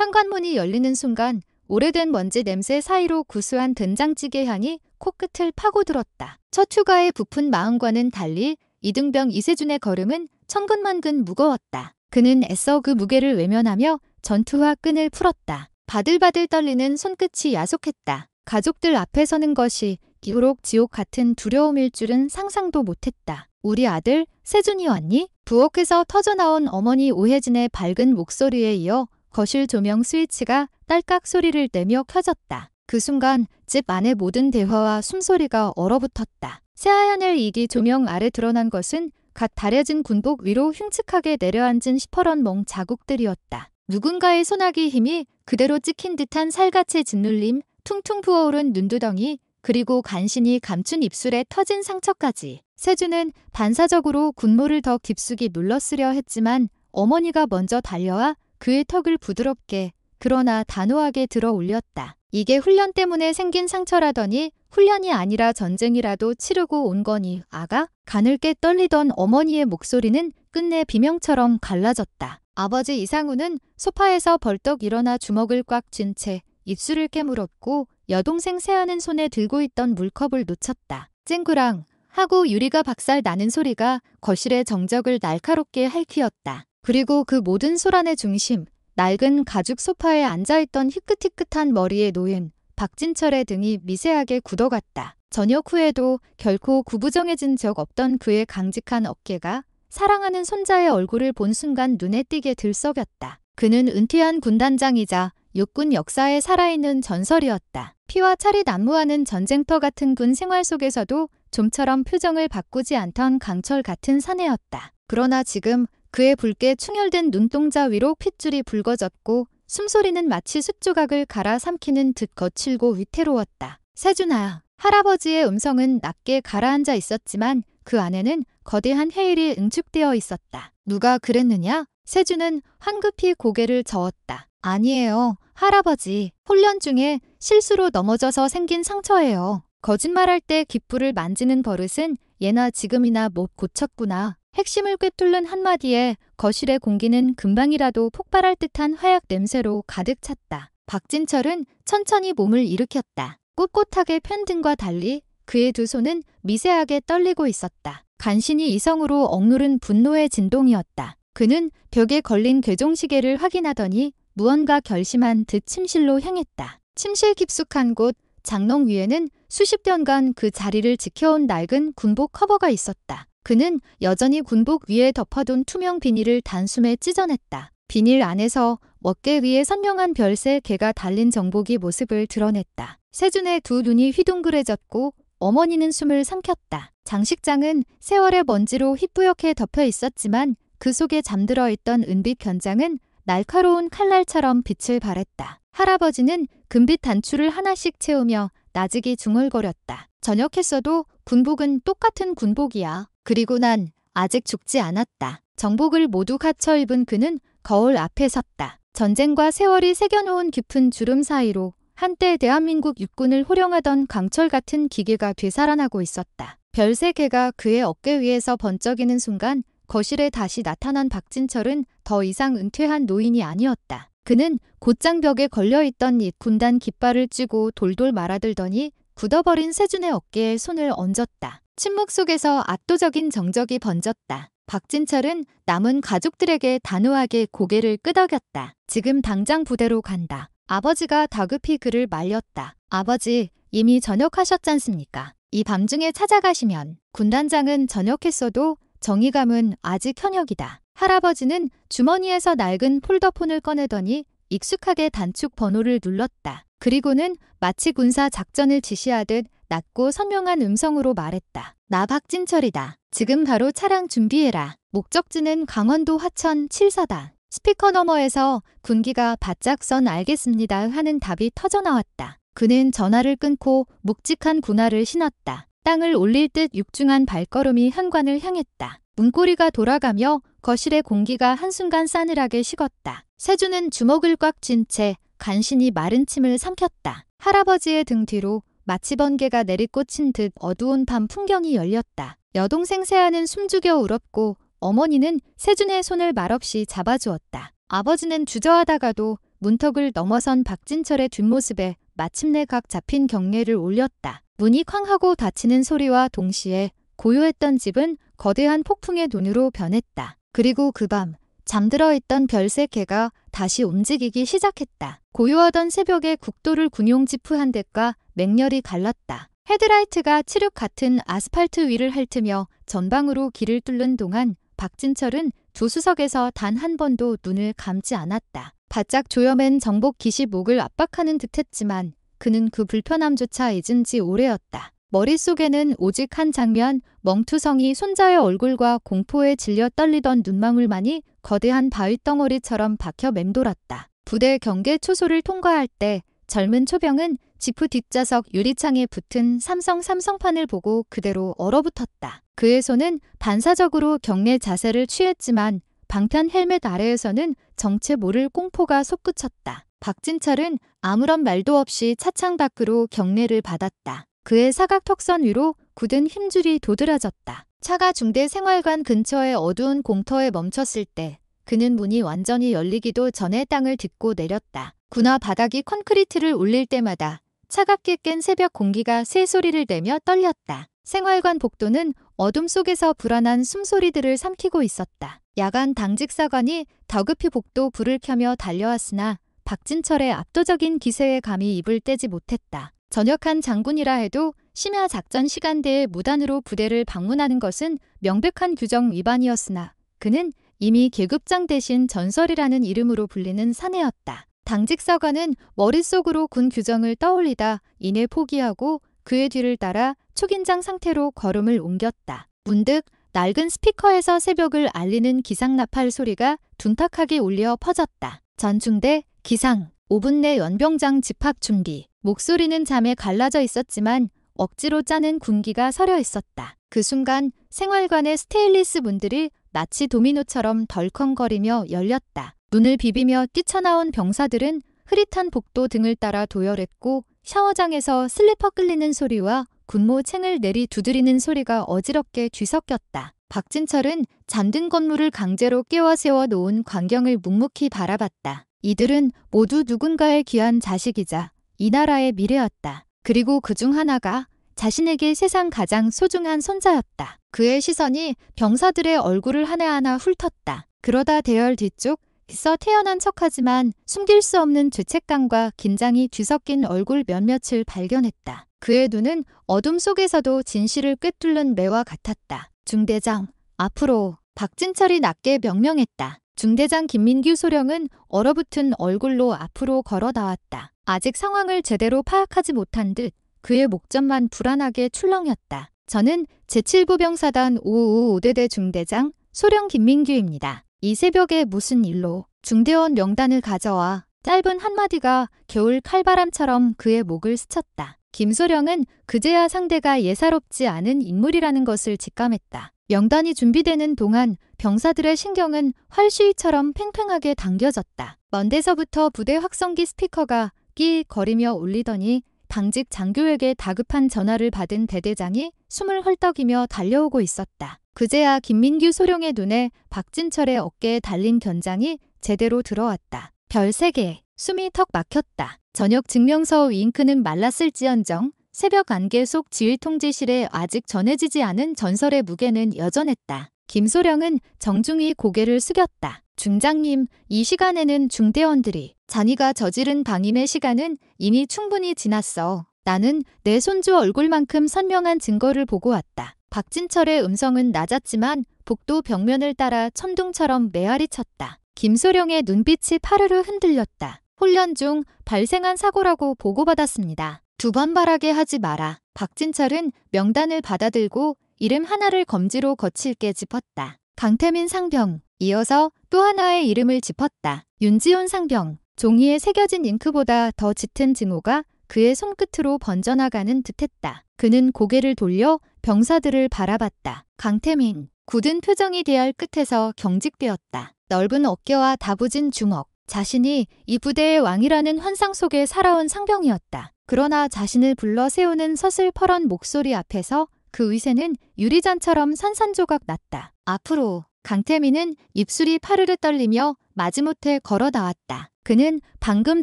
현관문이 열리는 순간 오래된 먼지 냄새 사이로 구수한 된장찌개 향이 코끝을 파고들었다. 첫 휴가의 부푼 마음과는 달리 이등병 이세준의 걸음은 천근만근 무거웠다. 그는 애써 그 무게를 외면하며 전투화 끈을 풀었다. 바들바들 떨리는 손끝이 야속했다. 가족들 앞에 서는 것이 기록 지옥 같은 두려움일 줄은 상상도 못했다. 우리 아들 세준이 왔니? 부엌에서 터져나온 어머니 오혜진의 밝은 목소리에 이어 거실 조명 스위치가 딸깍 소리를 내며 켜졌다. 그 순간 집 안의 모든 대화와 숨소리가 얼어붙었다. 새하얀 LED 조명 아래 드러난 것은 갓 다려진 군복 위로 흉측하게 내려앉은 시퍼런 멍 자국들이었다. 누군가의 소나기 힘이 그대로 찍힌 듯한 살갗의 짓눌림, 퉁퉁 부어오른 눈두덩이, 그리고 간신히 감춘 입술에 터진 상처까지. 세준은 반사적으로 군모를 더 깊숙이 눌러쓰려 했지만 어머니가 먼저 달려와 그의 턱을 부드럽게 그러나 단호하게 들어 올렸다. 이게 훈련 때문에 생긴 상처라더니 훈련이 아니라 전쟁이라도 치르고 온 거니 아가? 가늘게 떨리던 어머니의 목소리는 끝내 비명처럼 갈라졌다. 아버지 이상우는 소파에서 벌떡 일어나 주먹을 꽉 쥔 채 입술을 깨물었고 여동생 세아는 손에 들고 있던 물컵을 놓쳤다. 쨍그랑 하고 유리가 박살 나는 소리가 거실의 정적을 날카롭게 핥히었다. 그리고 그 모든 소란의 중심, 낡은 가죽 소파에 앉아있던 희끗희끗한 머리에 놓인 박진철의 등이 미세하게 굳어갔다. 저녁 후에도 결코 구부정해진 적 없던 그의 강직한 어깨가 사랑하는 손자의 얼굴을 본 순간 눈에 띄게 들썩였다. 그는 은퇴한 군단장이자 육군 역사에 살아있는 전설이었다. 피와 찰이 난무하는 전쟁터 같은 군 생활 속에서도 좀처럼 표정을 바꾸지 않던 강철 같은 사내였다. 그러나 지금 그의 붉게 충혈된 눈동자 위로 핏줄이 붉어졌고 숨소리는 마치 숫조각을 갈아 삼키는 듯 거칠고 위태로웠다. 세준아. 할아버지의 음성은 낮게 가라앉아 있었지만 그 안에는 거대한 해일이 응축되어 있었다. 누가 그랬느냐? 세준은 황급히 고개를 저었다. 아니에요. 할아버지. 훈련 중에 실수로 넘어져서 생긴 상처예요. 거짓말할 때 귓불을 만지는 버릇은 예나 지금이나 못 고쳤구나. 핵심을 꿰뚫는 한마디에 거실의 공기는 금방이라도 폭발할 듯한 화약 냄새로 가득 찼다. 박진철은 천천히 몸을 일으켰다. 꼿꼿하게 편 등과 달리 그의 두 손은 미세하게 떨리고 있었다. 간신히 이성으로 억누른 분노의 진동이었다. 그는 벽에 걸린 괴종시계를 확인하더니 무언가 결심한 듯 침실로 향했다. 침실 깊숙한 곳 장롱 위에는 수십 년간 그 자리를 지켜온 낡은 군복 커버가 있었다. 그는 여전히 군복 위에 덮어둔 투명 비닐을 단숨에 찢어냈다. 비닐 안에서 어깨 위에 선명한 별새 개가 달린 정복이 모습을 드러냈다. 세준의 두 눈이 휘둥그레졌고 어머니는 숨을 삼켰다. 장식장은 세월의 먼지로 희뿌옇게 덮여 있었지만 그 속에 잠들어 있던 은빛 견장은 날카로운 칼날처럼 빛을 발했다. 할아버지는 금빛 단추를 하나씩 채우며 나직이 중얼거렸다. 전역했어도 군복은 똑같은 군복이야. 그리고 난 아직 죽지 않았다. 정복을 모두 갖춰 입은 그는 거울 앞에 섰다. 전쟁과 세월이 새겨놓은 깊은 주름 사이로 한때 대한민국 육군을 호령하던 강철 같은 기계가 되살아나고 있었다. 별세 개가 그의 어깨 위에서 번쩍이는 순간 거실에 다시 나타난 박진철은 더 이상 은퇴한 노인이 아니었다. 그는 곧장 벽에 걸려있던 옛 군단 깃발을 쥐고 돌돌 말아들더니 굳어버린 세준의 어깨에 손을 얹었다. 침묵 속에서 압도적인 정적이 번졌다. 박진철은 남은 가족들에게 단호하게 고개를 끄덕였다. 지금 당장 부대로 간다. 아버지가 다급히 그를 말렸다. 아버지, 이미 전역하셨잖습니까? 이 밤중에 찾아가시면. 군단장은 전역했어도 정의감은 아직 현역이다. 할아버지는 주머니에서 낡은 폴더폰을 꺼내더니 익숙하게 단축 번호를 눌렀다. 그리고는 마치 군사 작전을 지시하듯 낮고 선명한 음성으로 말했다. 나 박진철이다. 지금 바로 차량 준비해라. 목적지는 강원도 화천 7사단. 스피커 너머에서 군기가 바짝 선 알겠습니다 하는 답이 터져나왔다. 그는 전화를 끊고 묵직한 군화를 신었다. 땅을 올릴 듯 육중한 발걸음이 현관을 향했다. 문고리가 돌아가며 거실의 공기가 한순간 싸늘하게 식었다. 세준은 주먹을 꽉 쥔 채 간신히 마른 침을 삼켰다. 할아버지의 등 뒤로 마치 번개가 내리꽂힌 듯 어두운 밤 풍경이 열렸다. 여동생 세아는 숨죽여 울었고 어머니는 세준의 손을 말없이 잡아주었다. 아버지는 주저하다가도 문턱을 넘어선 박진철의 뒷모습에 마침내 각 잡힌 경례를 올렸다. 문이 쾅 하고 닫히는 소리와 동시에 고요했던 집은 거대한 폭풍의 눈으로 변했다. 그리고 그 밤 잠들어 있던 별색 해가 다시 움직이기 시작했다. 고요하던 새벽에 국도를 군용 지프 한 대가 맹렬히 갈랐다. 헤드라이트가 칠흑 같은 아스팔트 위를 핥으며 전방으로 길을 뚫는 동안 박진철은 조수석에서 단 한 번도 눈을 감지 않았다. 바짝 조여맨 정복 깃이 목을 압박하는 듯했지만 그는 그 불편함조차 잊은 지 오래였다. 머릿속에는 오직 한 장면, 멍투성이 손자의 얼굴과 공포에 질려 떨리던 눈망울만이 거대한 바위덩어리처럼 박혀 맴돌았다. 부대 경계 초소를 통과할 때 젊은 초병은 지프 뒷좌석 유리창에 붙은 삼성판을 보고 그대로 얼어붙었다. 그의 손은 반사적으로 경례 자세를 취했지만 방탄 헬멧 아래에서는 정체 모를 공포가 솟구쳤다. 박진철은 아무런 말도 없이 차창 밖으로 경례를 받았다. 그의 사각 턱선 위로 굳은 힘줄이 도드라졌다. 차가 중대 생활관 근처의 어두운 공터에 멈췄을 때 그는 문이 완전히 열리기도 전에 땅을 딛고 내렸다. 군화 바닥이 콘크리트를 울릴 때마다 차갑게 깬 새벽 공기가 새소리를 내며 떨렸다. 생활관 복도는 어둠 속에서 불안한 숨소리들을 삼키고 있었다. 야간 당직사관이 다급히 복도 불을 켜며 달려왔으나 박진철의 압도적인 기세에 감히 입을 떼지 못했다. 전역한 장군이라 해도 심야 작전 시간대에 무단으로 부대를 방문하는 것은 명백한 규정 위반이었으나 그는 이미 계급장 대신 전설이라는 이름으로 불리는 사내였다. 당직사관은 머릿속으로 군 규정을 떠올리다 이내 포기하고 그의 뒤를 따라 초긴장 상태로 걸음을 옮겼다. 문득 낡은 스피커에서 새벽을 알리는 기상나팔 소리가 둔탁하게 울려 퍼졌다. 전중대 기상 5분 내 연병장 집합 준비. 목소리는 잠에 갈라져 있었지만 억지로 짜는 군기가 서려 있었다. 그 순간 생활관의 스테인리스 문들이 마치 도미노처럼 덜컹거리며 열렸다. 눈을 비비며 뛰쳐나온 병사들은 흐릿한 복도 등을 따라 도열했고 샤워장에서 슬리퍼 끌리는 소리와 군모 챙을 내리 두드리는 소리가 어지럽게 뒤섞였다. 박진철은 잠든 건물을 강제로 깨워 세워 놓은 광경을 묵묵히 바라봤다. 이들은 모두 누군가의 귀한 자식이자 이 나라의 미래였다. 그리고 그중 하나가 자신에게 세상 가장 소중한 손자였다. 그의 시선이 병사들의 얼굴을 하나하나 훑었다. 그러다 대열 뒤쪽 있어 태어난 척하지만 숨길 수 없는 죄책감과 긴장이 뒤섞인 얼굴 몇몇을 발견했다. 그의 눈은 어둠 속에서도 진실을 꿰뚫는 매와 같았다. 중대장, 앞으로. 박진철이 낮게 명령했다. 중대장 김민규 소령은 얼어붙은 얼굴로 앞으로 걸어 나왔다. 아직 상황을 제대로 파악하지 못한 듯 그의 목젖만 불안하게 출렁였다. 저는 제7부병사단 555대대 중대장 소령 김민규입니다. 이 새벽에 무슨 일로? 중대원 명단을 가져와. 짧은 한마디가 겨울 칼바람처럼 그의 목을 스쳤다. 김소령은 그제야 상대가 예사롭지 않은 인물이라는 것을 직감했다. 명단이 준비되는 동안 병사들의 신경은 활시위처럼 팽팽하게 당겨졌다. 먼 데서부터 부대 확성기 스피커가 끼거리며 울리더니 당직 장교에게 다급한 전화를 받은 대대장이 숨을 헐떡이며 달려오고 있었다. 그제야 김민규 소령의 눈에 박진철의 어깨에 달린 견장이 제대로 들어왔다. 별 3개. 숨이 턱 막혔다. 저녁 증명서 윙크는 말랐을지언정 새벽 안개 속 지휘통제실에 아직 전해지지 않은 전설의 무게는 여전했다. 김소령은 정중히 고개를 숙였다. 중장님, 이 시간에는 중대원들이 자니가 저지른 방임의 시간은 이미 충분히 지났어. 나는 내 손주 얼굴만큼 선명한 증거를 보고 왔다. 박진철의 음성은 낮았지만 복도 벽면을 따라 천둥처럼 메아리 쳤다. 김소령의 눈빛이 파르르 흔들렸다. 훈련 중 발생한 사고라고 보고받았습니다. 2번 바라게 하지 마라. 박진철은 명단을 받아들고 이름 하나를 검지로 거칠게 짚었다. 강태민 상병. 이어서 또 하나의 이름을 짚었다. 윤지훈 상병. 종이에 새겨진 잉크보다 더 짙은 증오가 그의 손끝으로 번져나가는 듯했다. 그는 고개를 돌려 병사들을 바라봤다. 강태민. 굳은 표정이 대할 끝에서 경직되었다. 넓은 어깨와 다부진 주먹. 자신이 이 부대의 왕이라는 환상 속에 살아온 상병이었다. 그러나 자신을 불러 세우는 서슬퍼런 목소리 앞에서 그 위세는 유리잔처럼 산산조각 났다. 앞으로. 강태민은 입술이 파르르 떨리며 마지못해 걸어 나왔다. 그는 방금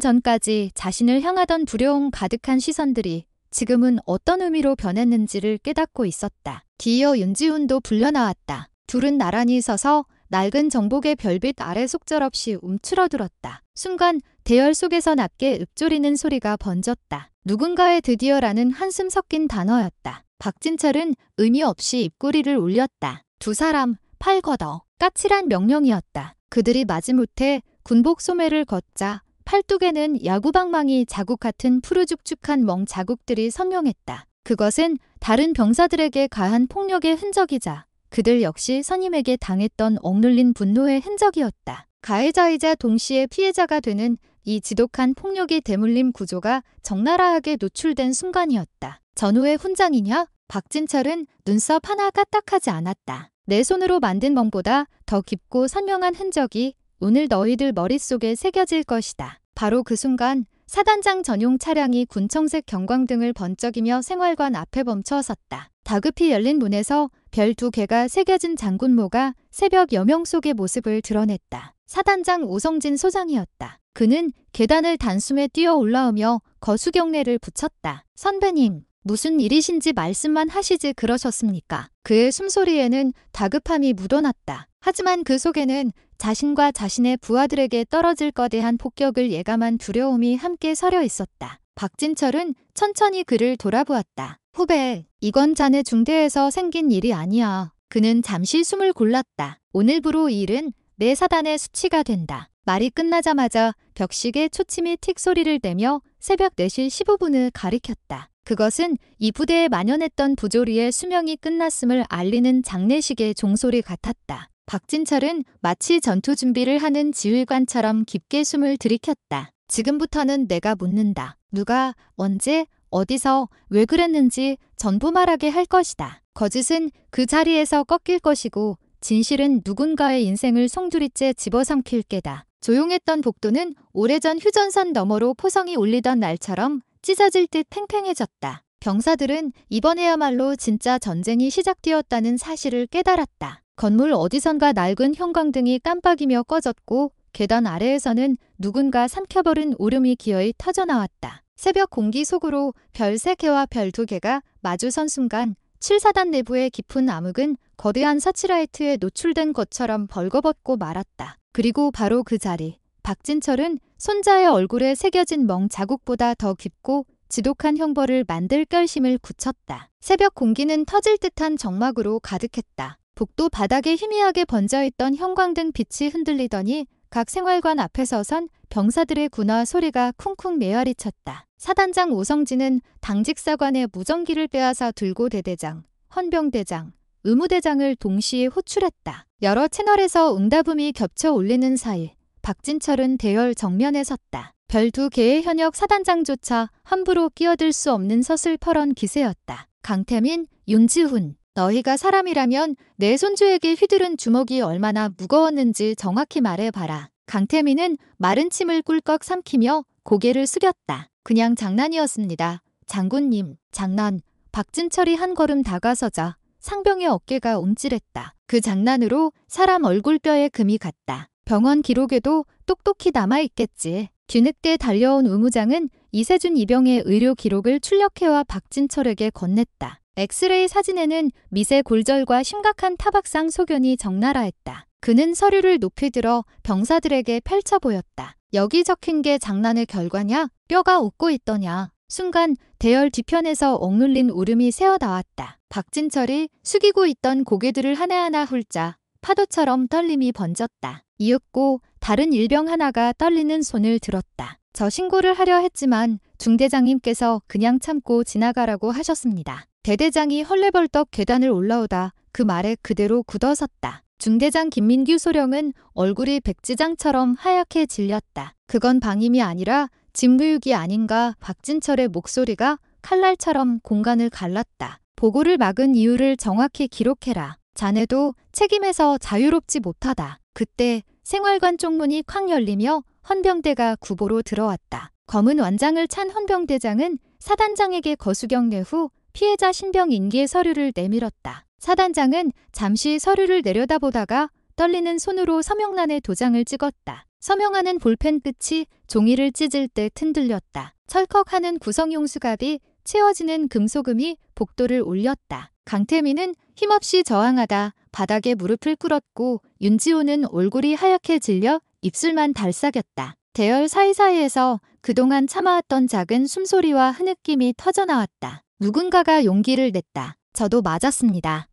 전까지 자신을 향하던 두려움 가득한 시선들이 지금은 어떤 의미로 변했는지를 깨닫고 있었다. 뒤이어 윤지훈도 불려나왔다. 둘은 나란히 서서 낡은 정복의 별빛 아래 속절없이 움츠러들었다. 순간 대열 속에서 낮게 읊조리는 소리가 번졌다. 누군가의 드디어라는 한숨 섞인 단어였다. 박진철은 의미 없이 입꼬리를 올렸다. 두 사람 팔 걷어. 까칠한 명령이었다. 그들이 마지못해 군복 소매를 걷자 팔뚝에는 야구방망이 자국 같은 푸르죽죽한 멍 자국들이 선명했다. 그것은 다른 병사들에게 가한 폭력의 흔적이자 그들 역시 선임에게 당했던 억눌린 분노의 흔적이었다. 가해자이자 동시에 피해자가 되는 이 지독한 폭력의 대물림 구조가 적나라하게 노출된 순간이었다. 전후의 훈장이냐? 박진철은 눈썹 하나 까딱하지 않았다. 내 손으로 만든 멍보다 더 깊고 선명한 흔적이 오늘 너희들 머릿속에 새겨질 것이다. 바로 그 순간 사단장 전용 차량이 군청색 경광등을 번쩍이며 생활관 앞에 멈춰섰다. 다급히 열린 문에서 별 2개가 새겨진 장군모가 새벽 여명 속의 모습을 드러냈다. 사단장 오성진 소장이었다. 그는 계단을 단숨에 뛰어 올라오며 거수경례를 붙였다. 선배님, 무슨 일이신지 말씀만 하시지 그러셨습니까? 그의 숨소리에는 다급함이 묻어났다. 하지만 그 속에는 자신과 자신의 부하들에게 떨어질 거대한 폭격을 예감한 두려움이 함께 서려 있었다. 박진철은 천천히 그를 돌아보았다. 후배, 이건 자네 중대에서 생긴 일이 아니야. 그는 잠시 숨을 골랐다. 오늘부로 이 일은 내 사단의 수치가 된다. 말이 끝나자마자 벽식에 초침이 틱 소리를 내며 새벽 4시 15분을 가리켰다. 그것은 이 부대에 만연했던 부조리의 수명이 끝났음을 알리는 장례식의 종소리 같았다. 박진철은 마치 전투 준비를 하는 지휘관처럼 깊게 숨을 들이켰다. 지금부터는 내가 묻는다. 누가, 언제, 어디서, 왜 그랬는지 전부 말하게 할 것이다. 거짓은 그 자리에서 꺾일 것이고 진실은 누군가의 인생을 송두리째 집어삼킬 게다. 조용했던 복도는 오래전 휴전선 너머로 포성이 울리던 날처럼 찢어질 듯 팽팽해졌다. 병사들은 이번에야말로 진짜 전쟁이 시작되었다는 사실을 깨달았다. 건물 어디선가 낡은 형광등이 깜빡이며 꺼졌고 계단 아래에서는 누군가 삼켜버린 울음이 기어이 터져나왔다. 새벽 공기 속으로 별 3개와 별 2개가 마주선 순간 7사단 내부의 깊은 암흑은 거대한 서치라이트에 노출된 것처럼 벌거벗고 말았다. 그리고 바로 그 자리, 박진철은 손자의 얼굴에 새겨진 멍 자국보다 더 깊고 지독한 형벌을 만들 결심을 굳혔다. 새벽 공기는 터질 듯한 적막으로 가득했다. 복도 바닥에 희미하게 번져있던 형광등 빛이 흔들리더니 각 생활관 앞에 서선 병사들의 군화 소리가 쿵쿵 메아리쳤다. 사단장 오성진은 당직사관의 무전기를 빼앗아 들고 대대장, 헌병대장, 의무대장을 동시에 호출했다. 여러 채널에서 응답음이 겹쳐 올리는 사이 박진철은 대열 정면에 섰다. 별 2개의 현역 사단장조차 함부로 끼어들 수 없는 서슬퍼런 기세였다. 강태민, 윤지훈, 너희가 사람이라면 내 손주에게 휘두른 주먹이 얼마나 무거웠는지 정확히 말해봐라. 강태민은 마른 침을 꿀꺽 삼키며 고개를 숙였다. 그냥 장난이었습니다. 장군님, 장난. 박진철이 한 걸음 다가서자 상병의 어깨가 움찔했다. 그 장난으로 사람 얼굴뼈에 금이 갔다. 병원 기록에도 똑똑히 남아있겠지. 뒤늦게 달려온 의무장은 이세준 이병의 의료 기록을 출력해와 박진철에게 건넸다. 엑스레이 사진에는 미세 골절과 심각한 타박상 소견이 적나라했다. 그는 서류를 높이 들어 병사들에게 펼쳐 보였다. 여기 적힌 게 장난의 결과냐? 뼈가 웃고 있더냐? 순간 대열 뒤편에서 억눌린 울음이 새어나왔다. 박진철이 숙이고 있던 고개들을 하나하나 훑자 파도처럼 떨림이 번졌다. 이윽고 다른 일병 하나가 떨리는 손을 들었다. 저 신고를 하려 했지만 중대장님께서 그냥 참고 지나가라고 하셨습니다. 대대장이 헐레벌떡 계단을 올라오다 그 말에 그대로 굳어섰다. 중대장 김민규 소령은 얼굴이 백지장처럼 하얗게 질렸다. 그건 방임이 아니라 직무유기 아닌가. 박진철의 목소리가 칼날처럼 공간을 갈랐다. 보고를 막은 이유를 정확히 기록해라. 자네도 책임에서 자유롭지 못하다. 그때 생활관 쪽문이 콱 열리며 헌병대가 구보로 들어왔다. 검은 완장을 찬 헌병대장은 사단장에게 거수경례 후 피해자 신병 인계 서류를 내밀었다. 사단장은 잠시 서류를 내려다보다가 떨리는 손으로 서명란에 도장을 찍었다. 서명하는 볼펜 끝이 종이를 찢을 때 튼들렸다. 철컥하는 구성용 수갑이 채워지는 금소금이 복도를 올렸다. 강태민은 힘없이 저항하다 바닥에 무릎을 꿇었고 윤지호는 얼굴이 하얗게 질려 입술만 달싹였다. 대열 사이사이에서 그동안 참아왔던 작은 숨소리와 흐느낌이 터져나왔다. 누군가가 용기를 냈다. 저도 맞았습니다.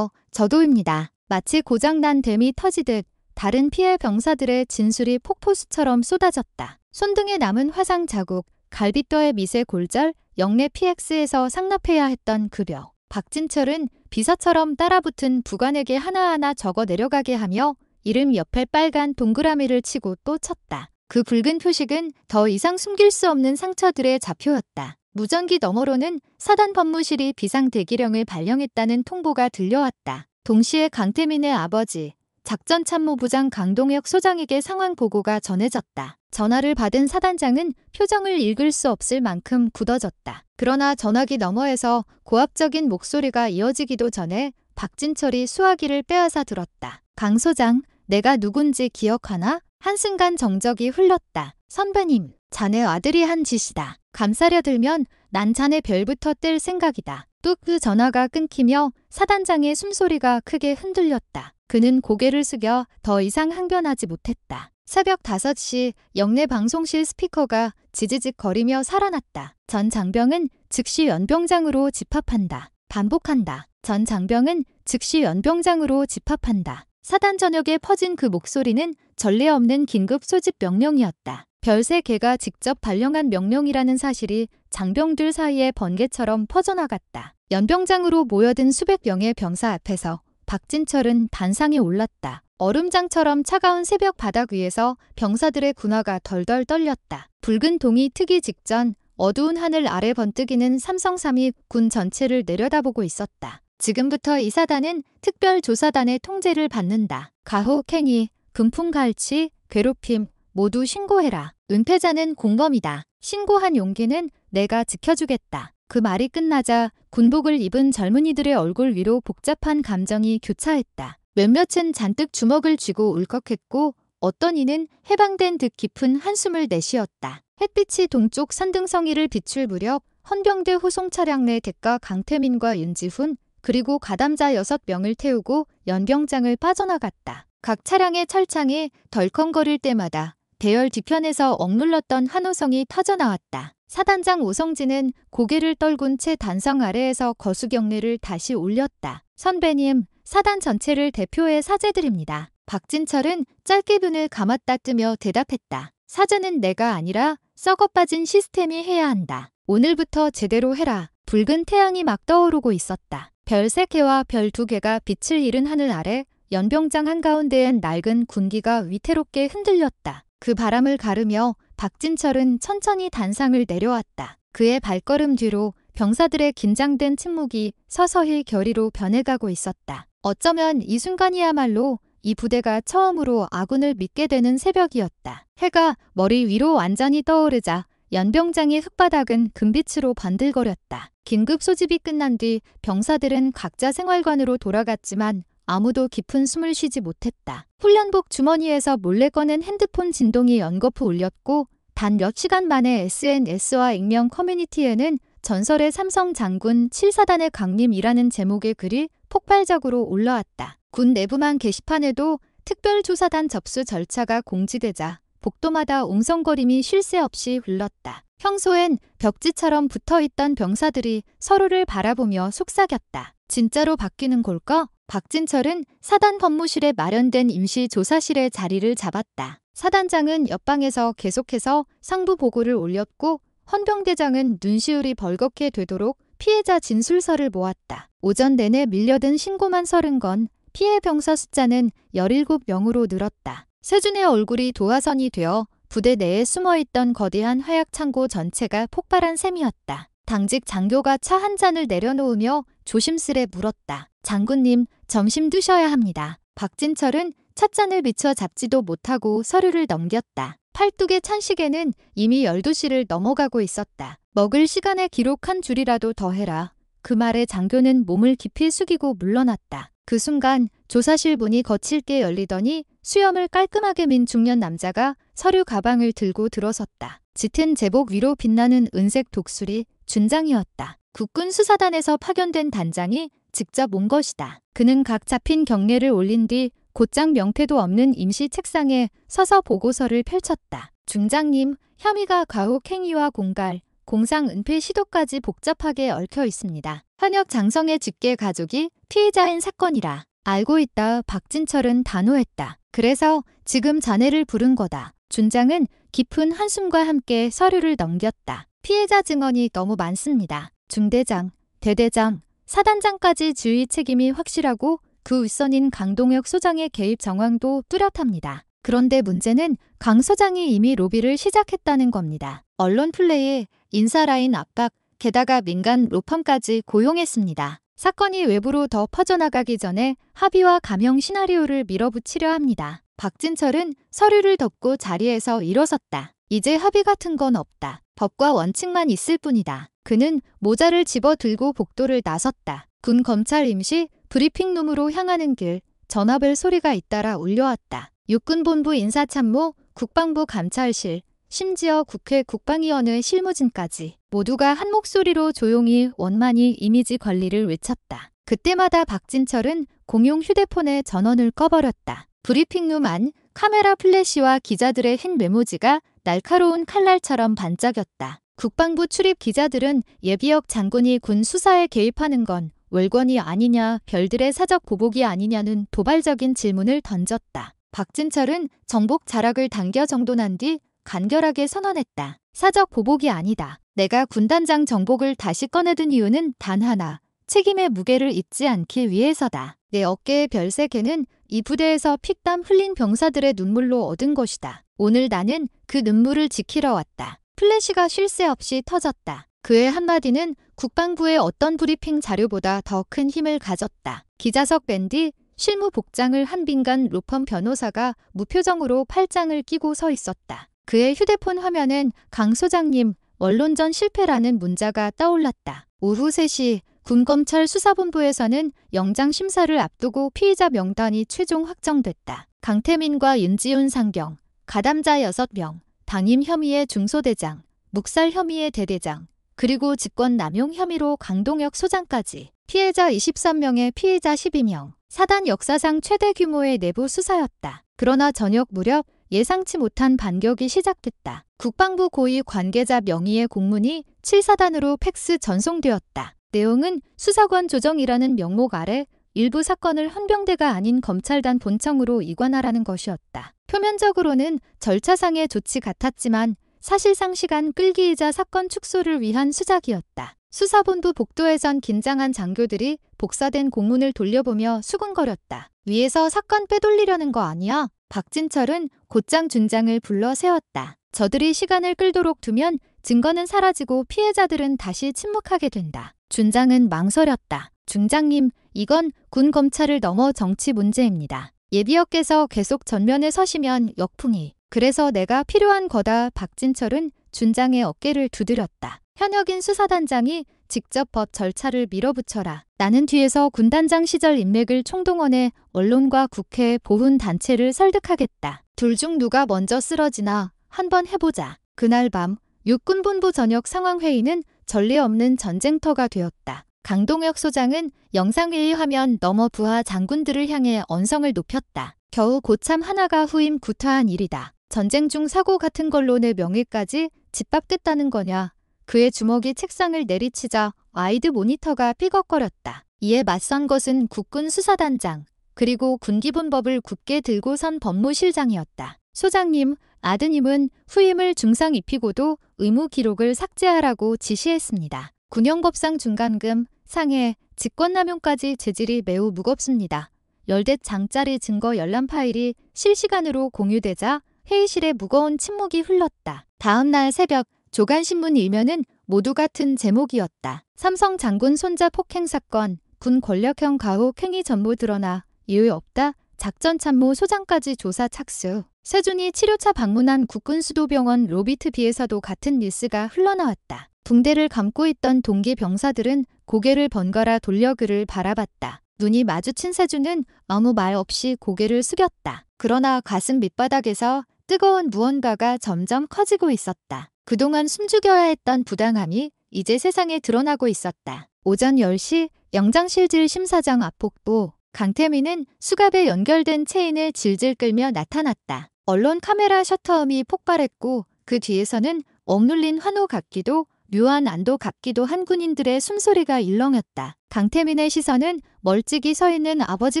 저도입니다. 마치 고장난 댐이 터지듯 다른 피해 병사들의 진술이 폭포수처럼 쏟아졌다. 손등에 남은 화상 자국, 갈비뼈의 미세 골절, 영내 PX에서 상납해야 했던 급여. 박진철은 비서처럼 따라붙은 부관에게 하나하나 적어 내려가게 하며 이름 옆에 빨간 동그라미를 치고 또 쳤다. 그 붉은 표식은 더 이상 숨길 수 없는 상처들의 좌표였다. 무전기 너머로는 사단 법무실이 비상대기령을 발령했다는 통보가 들려왔다. 동시에 강태민의 아버지, 작전참모부장 강동혁 소장에게 상황 보고가 전해졌다. 전화를 받은 사단장은 표정을 읽을 수 없을 만큼 굳어졌다. 그러나 전화기 너머에서 고압적인 목소리가 이어지기도 전에 박진철이 수화기를 빼앗아 들었다. 강 소장, 내가 누군지 기억하나? 한순간 정적이 흘렀다. 선배님, 자네 아들이 한 짓이다. 감싸려 들면 난 자네 별부터 뗄 생각이다. 또 그 전화가 끊기며 사단장의 숨소리가 크게 흔들렸다. 그는 고개를 숙여 더 이상 항변하지 못했다. 새벽 5시 영내 방송실 스피커가 지지직 거리며 살아났다. 전 장병은 즉시 연병장으로 집합한다. 반복한다. 전 장병은 즉시 연병장으로 집합한다. 사단 전역에 퍼진 그 목소리는 전례 없는 긴급 소집 명령이었다. 별세 개가 직접 발령한 명령이라는 사실이 장병들 사이에 번개처럼 퍼져나갔다. 연병장으로 모여든 수백 명의 병사 앞에서 박진철은 단상에 올랐다. 얼음장처럼 차가운 새벽 바닥 위에서 병사들의 군화가 덜덜 떨렸다. 붉은 동이 트기 직전 어두운 하늘 아래 번뜩이는 삼성삼이 군 전체를 내려다보고 있었다. 지금부터 이 사단은 특별조사단의 통제를 받는다. 가혹 행위, 금품갈취, 괴롭힘 모두 신고해라. 은폐자는 공범이다. 신고한 용기는 내가 지켜주겠다. 그 말이 끝나자 군복을 입은 젊은이들의 얼굴 위로 복잡한 감정이 교차했다. 몇몇은 잔뜩 주먹을 쥐고 울컥했고 어떤 이는 해방된 듯 깊은 한숨을 내쉬었다. 햇빛이 동쪽 산등성이를 비출 무렵 헌병대 호송 차량 내 대가 강태민과 윤지훈 그리고 가담자 6명을 태우고 연병장을 빠져나갔다. 각 차량의 철창이 덜컹거릴 때마다 대열 뒤편에서 억눌렀던 환호성이 터져나왔다. 사단장 오성진은 고개를 떨군 채 단상 아래에서 거수경례를 다시 올렸다. 선배님, 사단 전체를 대표해 사죄드립니다. 박진철은 짧게 눈을 감았다 뜨며 대답했다. 사죄는 내가 아니라 썩어빠진 시스템이 해야 한다. 오늘부터 제대로 해라. 붉은 태양이 막 떠오르고 있었다. 별 3개와 별 2개가 빛을 잃은 하늘 아래 연병장 한가운데엔 낡은 군기가 위태롭게 흔들렸다. 그 바람을 가르며 박진철은 천천히 단상을 내려왔다. 그의 발걸음 뒤로 병사들의 긴장된 침묵이 서서히 결의로 변해가고 있었다. 어쩌면 이 순간이야말로 이 부대가 처음으로 아군을 믿게 되는 새벽이었다. 해가 머리 위로 완전히 떠오르자 연병장의 흙바닥은 금빛으로 번들거렸다. 긴급 소집이 끝난 뒤 병사들은 각자 생활관으로 돌아갔지만 아무도 깊은 숨을 쉬지 못했다. 훈련복 주머니에서 몰래 꺼낸 핸드폰 진동이 연거푸 울렸고 단 몇 시간 만에 SNS와 익명 커뮤니티에는 전설의 삼성 장군 7사단의 강림이라는 제목의 글이 폭발적으로 올라왔다. 군 내부만 게시판에도 특별조사단 접수 절차가 공지되자 복도마다 웅성거림이 쉴 새 없이 흘렀다. 평소엔 벽지처럼 붙어있던 병사들이 서로를 바라보며 속삭였다. 진짜로 바뀌는 걸까? 박진철은 사단 법무실에 마련된 임시조사실에 자리를 잡았다. 사단장은 옆방에서 계속해서 상부 보고를 올렸고 헌병대장은 눈시울이 벌겋게 되도록 피해자 진술서를 모았다. 오전 내내 밀려든 신고만 30건, 피해 병사 숫자는 17명으로 늘었다. 세준의 얼굴이 도화선이 되어 부대 내에 숨어있던 거대한 화약 창고 전체가 폭발한 셈이었다. 당직 장교가 차 한 잔을 내려놓으며 조심스레 물었다. 장군님, 점심 드셔야 합니다. 박진철은 찻잔을 비춰 잡지도 못하고 서류를 넘겼다. 팔뚝의 찬식에는 이미 12시를 넘어가고 있었다. 먹을 시간에 기록 한 줄이라도 더 해라. 그 말에 장교는 몸을 깊이 숙이고 물러났다. 그 순간 조사실 문이 거칠게 열리더니 수염을 깔끔하게 민 중년 남자가 서류 가방을 들고 들어섰다. 짙은 제복 위로 빛나는 은색 독수리 준장이었다. 국군 수사단에서 파견된 단장이 직접 온 것이다. 그는 각 잡힌 경례를 올린 뒤 곧장 명패도 없는 임시 책상에 서서 보고서를 펼쳤다. 중장님, 혐의가 가혹 행위와 공갈, 공상 은폐 시도까지 복잡하게 얽혀 있습니다. 현역 장성의 직계 가족이 피의자인 사건이라. 알고 있다. 박진철은 단호했다. 그래서 지금 자네를 부른 거다. 준장은 깊은 한숨과 함께 서류를 넘겼다. 피해자 증언이 너무 많습니다. 중대장, 대대장, 사단장까지 지휘 책임이 확실하고 그 윗선인 강동혁 소장의 개입 정황도 뚜렷합니다. 그런데 문제는 강 소장이 이미 로비를 시작했다는 겁니다. 언론 플레이에 인사라인 압박, 게다가 민간 로펌까지 고용했습니다. 사건이 외부로 더 퍼져나가기 전에 합의와 감형 시나리오를 밀어붙이려 합니다. 박진철은 서류를 덮고 자리에서 일어섰다. 이제 합의 같은 건 없다. 법과 원칙만 있을 뿐이다. 그는 모자를 집어들고 복도를 나섰다. 군 검찰 임시 브리핑룸으로 향하는 길, 전화벨 소리가 잇따라 울려왔다. 육군본부 인사참모, 국방부 감찰실, 심지어 국회 국방위원회 실무진까지 모두가 한 목소리로 조용히 원만히 이미지 관리를 외쳤다. 그때마다 박진철은 공용 휴대폰의 전원을 꺼버렸다. 브리핑룸 안 카메라 플래시와 기자들의 흰 메모지가 날카로운 칼날처럼 반짝였다. 국방부 출입 기자들은 예비역 장군이 군 수사에 개입하는 건 월권이 아니냐, 별들의 사적 보복이 아니냐는 도발적인 질문을 던졌다. 박진철은 정복 자락을 당겨 정돈한 뒤 간결하게 선언했다. 사적 보복이 아니다. 내가 군단장 정복을 다시 꺼내든 이유는 단 하나. 책임의 무게를 잊지 않기 위해서다. 내 어깨의 별세개는 이 부대에서 피땀 흘린 병사들의 눈물로 얻은 것이다. 오늘 나는 그 눈물을 지키러 왔다. 플래시가 쉴 새 없이 터졌다. 그의 한마디는 국방부의 어떤 브리핑 자료보다 더 큰 힘을 가졌다. 기자석 밴디, 실무 복장을 한 빈간 로펌 변호사가 무표정으로 팔짱을 끼고 서 있었다. 그의 휴대폰 화면엔 강 소장님, 원론전 실패라는 문자가 떠올랐다. 오후 3시 군검찰 수사본부에서는 영장 심사를 앞두고 피의자 명단이 최종 확정됐다. 강태민과 윤지훈 상병, 가담자 6명, 방임 혐의의 중소대장, 묵살 혐의의 대대장, 그리고 직권남용 혐의로 강동혁 소장까지 피해자 23명에 피의자 12명, 사단 역사상 최대 규모의 내부 수사였다. 그러나 저녁 무렵 예상치 못한 반격이 시작됐다. 국방부 고위 관계자 명의의 공문이 7사단으로 팩스 전송되었다. 내용은 수사권 조정이라는 명목 아래 일부 사건을 헌병대가 아닌 검찰단 본청으로 이관하라는 것이었다. 표면적으로는 절차상의 조치 같았지만 사실상 시간 끌기이자 사건 축소를 위한 수작이었다. 수사본부 복도에선 긴장한 장교들이 복사된 공문을 돌려보며 수군거렸다. 위에서 사건 빼돌리려는 거 아니야? 박진철은 곧장 준장을 불러 세웠다. 저들이 시간을 끌도록 두면 증거는 사라지고 피해자들은 다시 침묵하게 된다. 준장은 망설였다. 중장님, 이건 군 검찰을 넘어 정치 문제입니다. 예비역께서 계속 전면에 서시면 역풍이. 그래서 내가 필요한 거다. 박진철은 준장의 어깨를 두드렸다. 현역인 수사단장이 직접 법 절차를 밀어붙여라. 나는 뒤에서 군단장 시절 인맥을 총동원해 언론과 국회, 보훈단체를 설득하겠다. 둘 중 누가 먼저 쓰러지나 한번 해보자. 그날 밤 육군본부 저녁 상황회의는 전례 없는 전쟁터가 되었다. 강동혁 소장은 영상회의 화면 너머 부하 장군들을 향해 언성을 높였다. 겨우 고참 하나가 후임 구타한 일이다. 전쟁 중 사고 같은 걸로 내 명예까지 짓밟겠다는 거냐. 그의 주먹이 책상을 내리치자 와이드 모니터가 삐걱거렸다. 이에 맞선 것은 국군 수사단장, 그리고 군기본법을 굳게 들고 선 법무실장이었다. 소장님, 아드님은 후임을 중상 입히고도 의무 기록을 삭제하라고 지시했습니다. 군형법상 중간금, 상해, 직권남용까지 죄질이 매우 무겁습니다. 열댓 장짜리 증거 열람 파일이 실시간으로 공유되자 회의실에 무거운 침묵이 흘렀다. 다음 날 새벽 조간신문 일면은 모두 같은 제목이었다. 삼성 장군 손자 폭행 사건, 군 권력형 가혹 행위 전모 드러나 이유 없다. 작전참모 소장까지 조사 착수. 세준이 치료차 방문한 국군수도병원 로비트비에서도 같은 뉴스가 흘러나왔다. 붕대를 감고 있던 동기 병사들은 고개를 번갈아 돌려 그를 바라봤다. 눈이 마주친 세준은 아무 말 없이 고개를 숙였다. 그러나 가슴 밑바닥에서 뜨거운 무언가가 점점 커지고 있었다. 그동안 숨죽여야 했던 부당함이 이제 세상에 드러나고 있었다. 오전 10시 영장실질 심사장 앞복부 강태민은 수갑에 연결된 체인을 질질 끌며 나타났다. 언론 카메라 셔터음이 폭발했고 그 뒤에서는 억눌린 환호 같기도 묘한 안도 같기도 한 군인들의 숨소리가 일렁였다. 강태민의 시선은 멀찍이 서 있는 아버지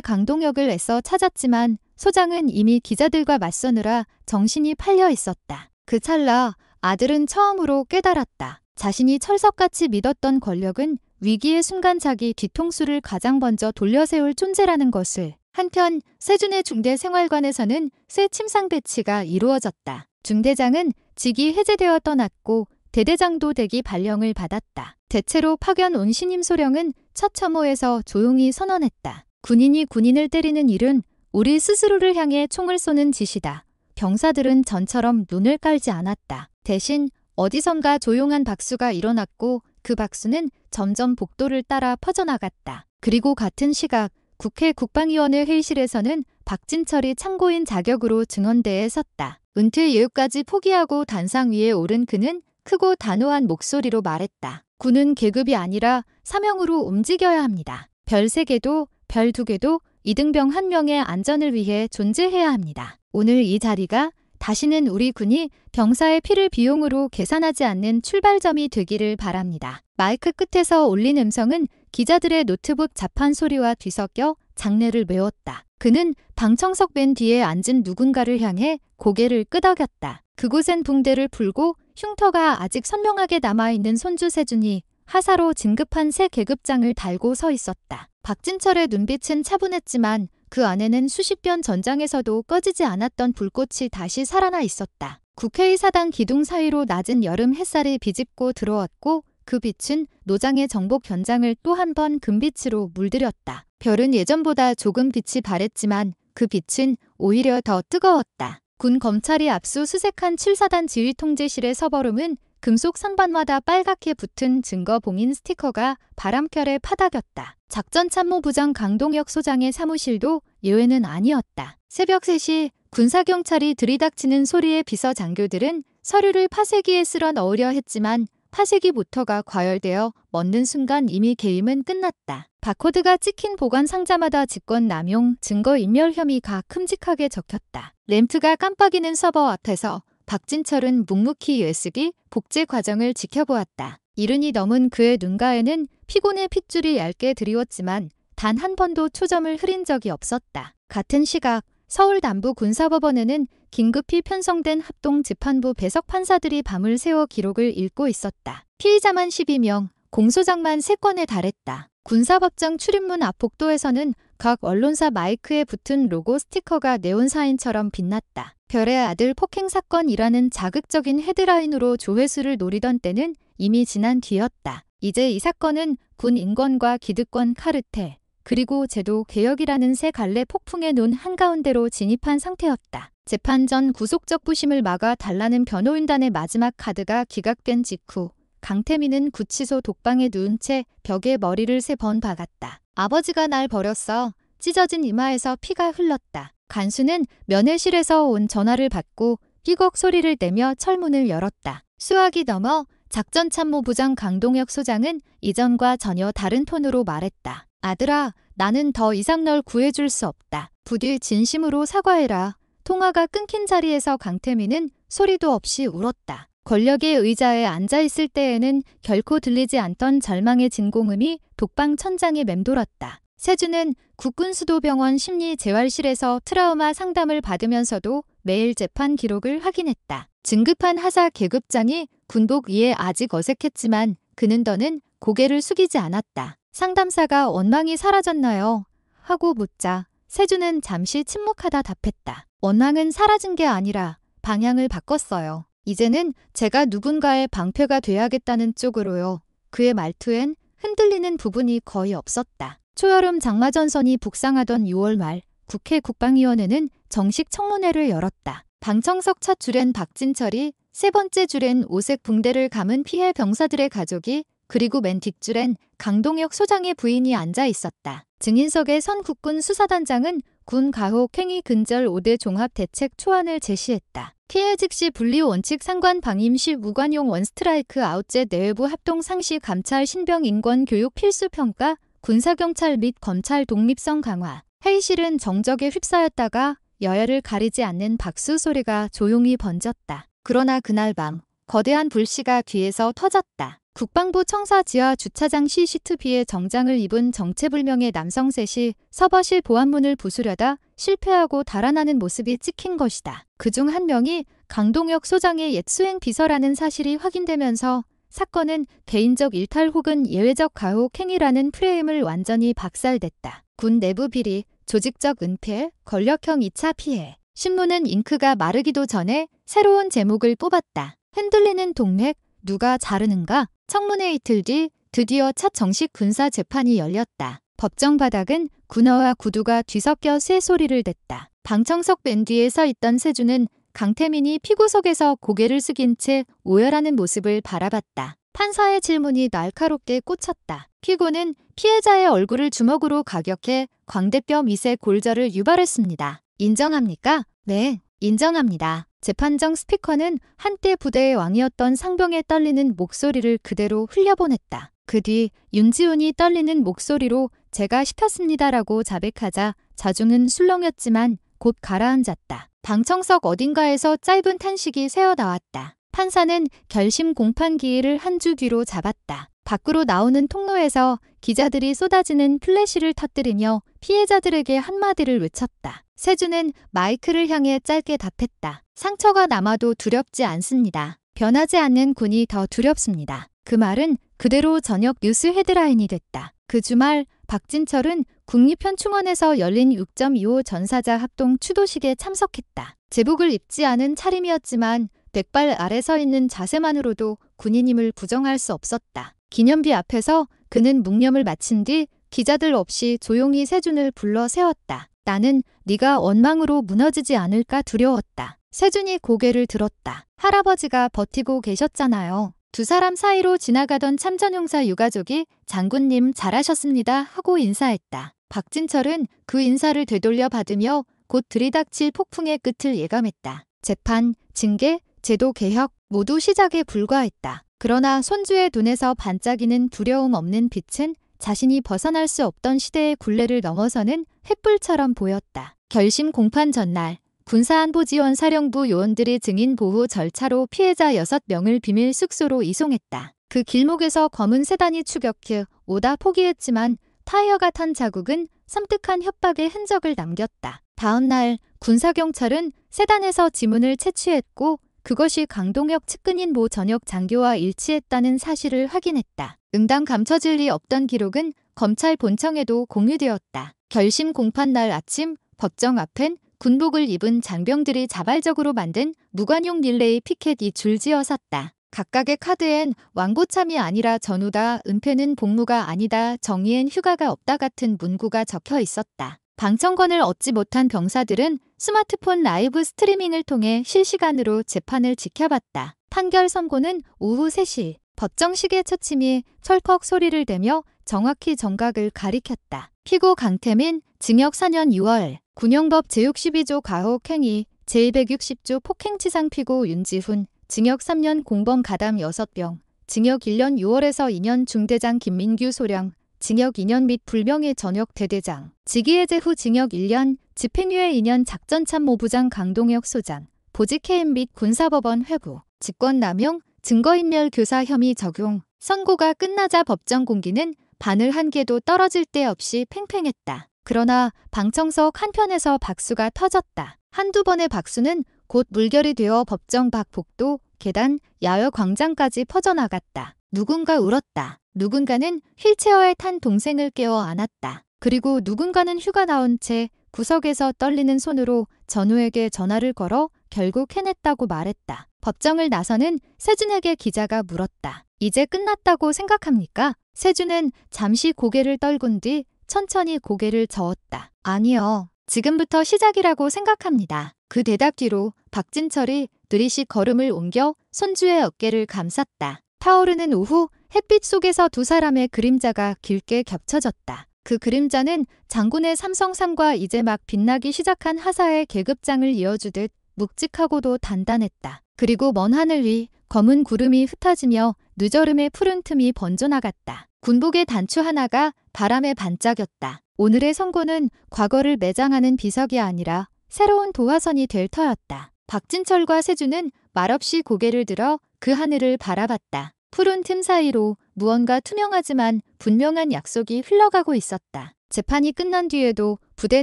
강동혁을 애써 찾았지만 소장은 이미 기자들과 맞서느라 정신이 팔려 있었다. 그 찰나 아들은 처음으로 깨달았다. 자신이 철석같이 믿었던 권력은 위기의 순간 자기 뒤통수를 가장 먼저 돌려세울 존재라는 것을. 한편 세준의 중대생활관에서는 새 침상 배치가 이루어졌다. 중대장은 직이 해제되어 떠났고 대대장도 되기 발령을 받았다. 대체로 파견 온 신임 소령은 첫 첨호에서 조용히 선언했다. 군인이 군인을 때리는 일은 우리 스스로를 향해 총을 쏘는 짓이다. 병사들은 전처럼 눈을 깔지 않았다. 대신 어디선가 조용한 박수가 일어났고 그 박수는 점점 복도를 따라 퍼져나갔다. 그리고 같은 시각 국회 국방위원회 회의실에서는 박진철이 참고인 자격으로 증언대에 섰다. 은퇴 예우까지 포기하고 단상 위에 오른 그는 크고 단호한 목소리로 말했다. 군은 계급이 아니라 사명으로 움직여야 합니다. 별 3개도 별 2개도 이등병 한 명의 안전을 위해 존재해야 합니다. 오늘 이 자리가 다시는 우리 군이 병사의 피를 비용으로 계산하지 않는 출발점이 되기를 바랍니다. 마이크 끝에서 올린 음성은 기자들의 노트북 자판 소리와 뒤섞여 장내를 메웠다. 그는 방청석 맨 뒤에 앉은 누군가를 향해 고개를 끄덕였다. 그곳엔 붕대를 풀고 흉터가 아직 선명하게 남아있는 손주 세준이 하사로 진급한 새 계급장을 달고 서 있었다. 박진철의 눈빛은 차분했지만 그 안에는 수십 변 전장에서도 꺼지지 않았던 불꽃이 다시 살아나 있었다. 국회의사당 기둥 사이로 낮은 여름 햇살이 비집고 들어왔고 그 빛은 노장의 정복 현장을 또 한 번 금빛으로 물들였다. 별은 예전보다 조금 빛이 바랬지만 그 빛은 오히려 더 뜨거웠다. 군 검찰이 압수수색한 7사단 지휘통제실의 서버룸은 금속 선반마다 빨갛게 붙은 증거 봉인 스티커가 바람결에 파닥였다. 작전참모부장 강동혁 소장의 사무실도 예외는 아니었다. 새벽 3시 군사경찰이 들이닥치는 소리에 비서 장교들은 서류를 파쇄기에 쓸어 넣으려 했지만 파쇄기 모터가 과열되어 멎는 순간 이미 개임은 끝났다. 바코드가 찍힌 보관 상자마다 직권 남용, 증거인멸 혐의가 큼직하게 적혔다. 램프가 깜빡이는 서버 앞에서 박진철은 묵묵히 예쓰기, 복제 과정을 지켜보았다. 이른이 넘은 그의 눈가에는 피곤의 핏줄이 얇게 드리웠지만 단 한 번도 초점을 흐린 적이 없었다. 같은 시각 서울 남부 군사법원에는 긴급히 편성된 합동 재판부 배석 판사들이 밤을 새워 기록을 읽고 있었다. 피의자만 12명, 공소장만 3건에 달했다. 군사법정 출입문 앞 복도에서는 각 언론사 마이크에 붙은 로고 스티커가 네온사인처럼 빛났다. 별의 아들 폭행 사건이라는 자극적인 헤드라인으로 조회수를 노리던 때는 이미 지난 뒤였다. 이제 이 사건은 군 인권과 기득권 카르텔, 그리고 제도 개혁이라는 세 갈래 폭풍의 눈 한가운데로 진입한 상태였다. 재판 전 구속적 부심을 막아 달라는 변호인단의 마지막 카드가 기각된 직후 강태민은 구치소 독방에 누운 채 벽에 머리를 3번 박았다. 아버지가 날 버렸어. 찢어진 이마에서 피가 흘렀다. 간수는 면회실에서 온 전화를 받고 삐걱 소리를 내며 철문을 열었다. 수학이 넘어 작전참모부장 강동혁 소장은 이전과 전혀 다른 톤으로 말했다. 아들아, 나는 더 이상 널 구해줄 수 없다. 부디 진심으로 사과해라. 통화가 끊긴 자리에서 강태민은 소리도 없이 울었다. 권력의 의자에 앉아있을 때에는 결코 들리지 않던 절망의 진공음이 독방 천장에 맴돌았다. 세준은 국군수도병원 심리재활실에서 트라우마 상담을 받으면서도 매일 재판 기록을 확인했다. 진급한 하사 계급장이 군복 위에 아직 어색했지만 그는 더는 고개를 숙이지 않았다. 상담사가 원망이 사라졌나요? 하고 묻자 세준은 잠시 침묵하다 답했다. 원망은 사라진 게 아니라 방향을 바꿨어요. 이제는 제가 누군가의 방패가 돼야겠다는 쪽으로요. 그의 말투엔 흔들리는 부분이 거의 없었다. 초여름 장마전선이 북상하던 6월 말 국회 국방위원회는 정식 청문회를 열었다. 방청석 첫 줄엔 박진철이, 3번째 줄엔 오색 붕대를 감은 피해 병사들의 가족이, 그리고 맨 뒷줄엔 강동혁 소장의 부인이 앉아 있었다. 증인석에 선 국군 수사단장은 군 가혹행위 근절 5대 종합 대책 초안을 제시했다. 피해 즉시 분리 원칙 상관 방임 시 무관용 원스트라이크 아웃제 내외부 합동 상시 감찰 신병 인권 교육 필수 평가 군사경찰 및 검찰 독립성 강화. 회의실은 정적에 휩싸였다가 여야를 가리지 않는 박수 소리가 조용히 번졌다. 그러나 그날 밤 거대한 불씨가 뒤에서 터졌다. 국방부 청사 지하 주차장 CCTV에 정장을 입은 정체불명의 남성 셋이 서버실 보안문을 부수려다 실패하고 달아나는 모습이 찍힌 것이다. 그중 한 명이 강동혁 소장의 옛 수행 비서라는 사실이 확인되면서 사건은 개인적 일탈 혹은 예외적 가혹 행위라는 프레임을 완전히 박살냈다. 군 내부 비리, 조직적 은폐, 권력형 2차 피해. 신문은 잉크가 마르기도 전에 새로운 제목을 뽑았다. 흔들리는 동맥, 누가 자르는가? 청문회 이틀 뒤 드디어 첫 정식 군사 재판이 열렸다. 법정 바닥은 군화와 구두가 뒤섞여 쇠소리를 냈다. 방청석 맨 뒤에 서 있던 세준은 강태민이 피구석에서 고개를 숙인 채 오열하는 모습을 바라봤다. 판사의 질문이 날카롭게 꽂혔다. 피고는 피해자의 얼굴을 주먹으로 가격해 광대뼈 미세 골절을 유발했습니다. 인정합니까? 네, 인정합니다. 재판정 스피커는 한때 부대의 왕이었던 상병의 떨리는 목소리를 그대로 흘려보냈다. 그 뒤 윤지훈이 떨리는 목소리로 제가 시켰습니다라고 자백하자 자중은 술렁였지만 곧 가라앉았다. 방청석 어딘가에서 짧은 탄식이 새어나왔다. 판사는 결심 공판 기일을 한 주 뒤로 잡았다. 밖으로 나오는 통로에서 기자들이 쏟아지는 플래시를 터뜨리며 피해자들에게 한마디를 외쳤다. 세준은 마이크를 향해 짧게 답했다. 상처가 남아도 두렵지 않습니다. 변하지 않는 군이 더 두렵습니다. 그 말은 그대로 저녁 뉴스 헤드라인이 됐다. 그 주말 박진철은 국립현충원에서 열린 6.25 전사자 합동 추도식에 참석했다. 제복을 입지 않은 차림이었지만 백발 아래 서 있는 자세만으로도 군인임을 부정할 수 없었다. 기념비 앞에서 그는 묵념을 마친 뒤 기자들 없이 조용히 세준을 불러 세웠다. 나는 네가 원망으로 무너지지 않을까 두려웠다. 세준이 고개를 들었다. 할아버지가 버티고 계셨잖아요. 두 사람 사이로 지나가던 참전용사 유가족이 장군님 잘하셨습니다 하고 인사했다. 박진철은 그 인사를 되돌려 받으며 곧 들이닥칠 폭풍의 끝을 예감했다. 재판, 징계, 제도 개혁 모두 시작에 불과했다. 그러나 손주의 눈에서 반짝이는 두려움 없는 빛은 자신이 벗어날 수 없던 시대의 굴레를 넘어서는 횃불처럼 보였다. 결심 공판 전날 군사안보지원사령부 요원들이 증인 보호 절차로 피해자 6명을 비밀 숙소로 이송했다. 그 길목에서 검은 세단이 추격해 오다 포기했지만 타이어가 탄 자국은 섬뜩한 협박의 흔적을 남겼다. 다음 날 군사경찰은 세단에서 지문을 채취했고 그것이 강동혁 측근인 모 전역 장교와 일치했다는 사실을 확인했다. 응당 감춰질 리 없던 기록은 검찰 본청에도 공유되었다. 결심 공판 날 아침 법정 앞엔 군복을 입은 장병들이 자발적으로 만든 무관용 릴레이 피켓이 줄지어 섰다. 각각의 카드엔 왕고참이 아니라 전우다, 은폐는 복무가 아니다, 정의엔 휴가가 없다 같은 문구가 적혀 있었다. 방청권을 얻지 못한 병사들은 스마트폰 라이브 스트리밍을 통해 실시간으로 재판을 지켜봤다. 판결 선고는 오후 3시. 법정 시계 초침이 철컥 소리를 내며 정확히 정각을 가리켰다. 피고 강태민, 징역 4년 6월. 군형법 제62조 가혹행위, 제260조 폭행치상 피고 윤지훈, 징역 3년 공범 가담 6병, 징역 1년 6월에서 2년 중대장 김민규 소령, 징역 2년 및 불명예 전역 대대장, 직위해제 후 징역 1년, 집행유예 2년 작전참모부장 강동혁 소장, 보직해임 및 군사법원 회부, 직권남용, 증거인멸 교사 혐의 적용. 선고가 끝나자 법정 공기는 바늘 한 개도 떨어질 데 없이 팽팽했다. 그러나 방청석 한편에서 박수가 터졌다. 한두 번의 박수는 곧 물결이 되어 법정 밖 복도, 계단, 야외 광장까지 퍼져나갔다. 누군가 울었다. 누군가는 휠체어에 탄 동생을 깨워 안았다. 그리고 누군가는 휴가 나온 채 구석에서 떨리는 손으로 전우에게 전화를 걸어 결국 해냈다고 말했다. 법정을 나서는 세준에게 기자가 물었다. 이제 끝났다고 생각합니까? 세준은 잠시 고개를 떨군 뒤 천천히 고개를 저었다. 아니요. 지금부터 시작이라고 생각합니다. 그 대답 뒤로 박진철이 느릿이 걸음을 옮겨 손주의 어깨를 감쌌다. 타오르는 오후 햇빛 속에서 두 사람의 그림자가 길게 겹쳐졌다. 그 그림자는 장군의 삼성삼과 이제 막 빛나기 시작한 하사의 계급장을 이어주듯 묵직하고도 단단했다. 그리고 먼 하늘 위 검은 구름이 흩어지며 늦어름의 푸른 틈이 번져나갔다. 군복의 단추 하나가 바람에 반짝였다. 오늘의 선고는 과거를 매장하는 비석이 아니라 새로운 도화선이 될 터였다. 박진철과 세준은 말없이 고개를 들어 그 하늘을 바라봤다. 푸른 틈 사이로 무언가 투명하지만 분명한 약속이 흘러가고 있었다. 재판이 끝난 뒤에도 부대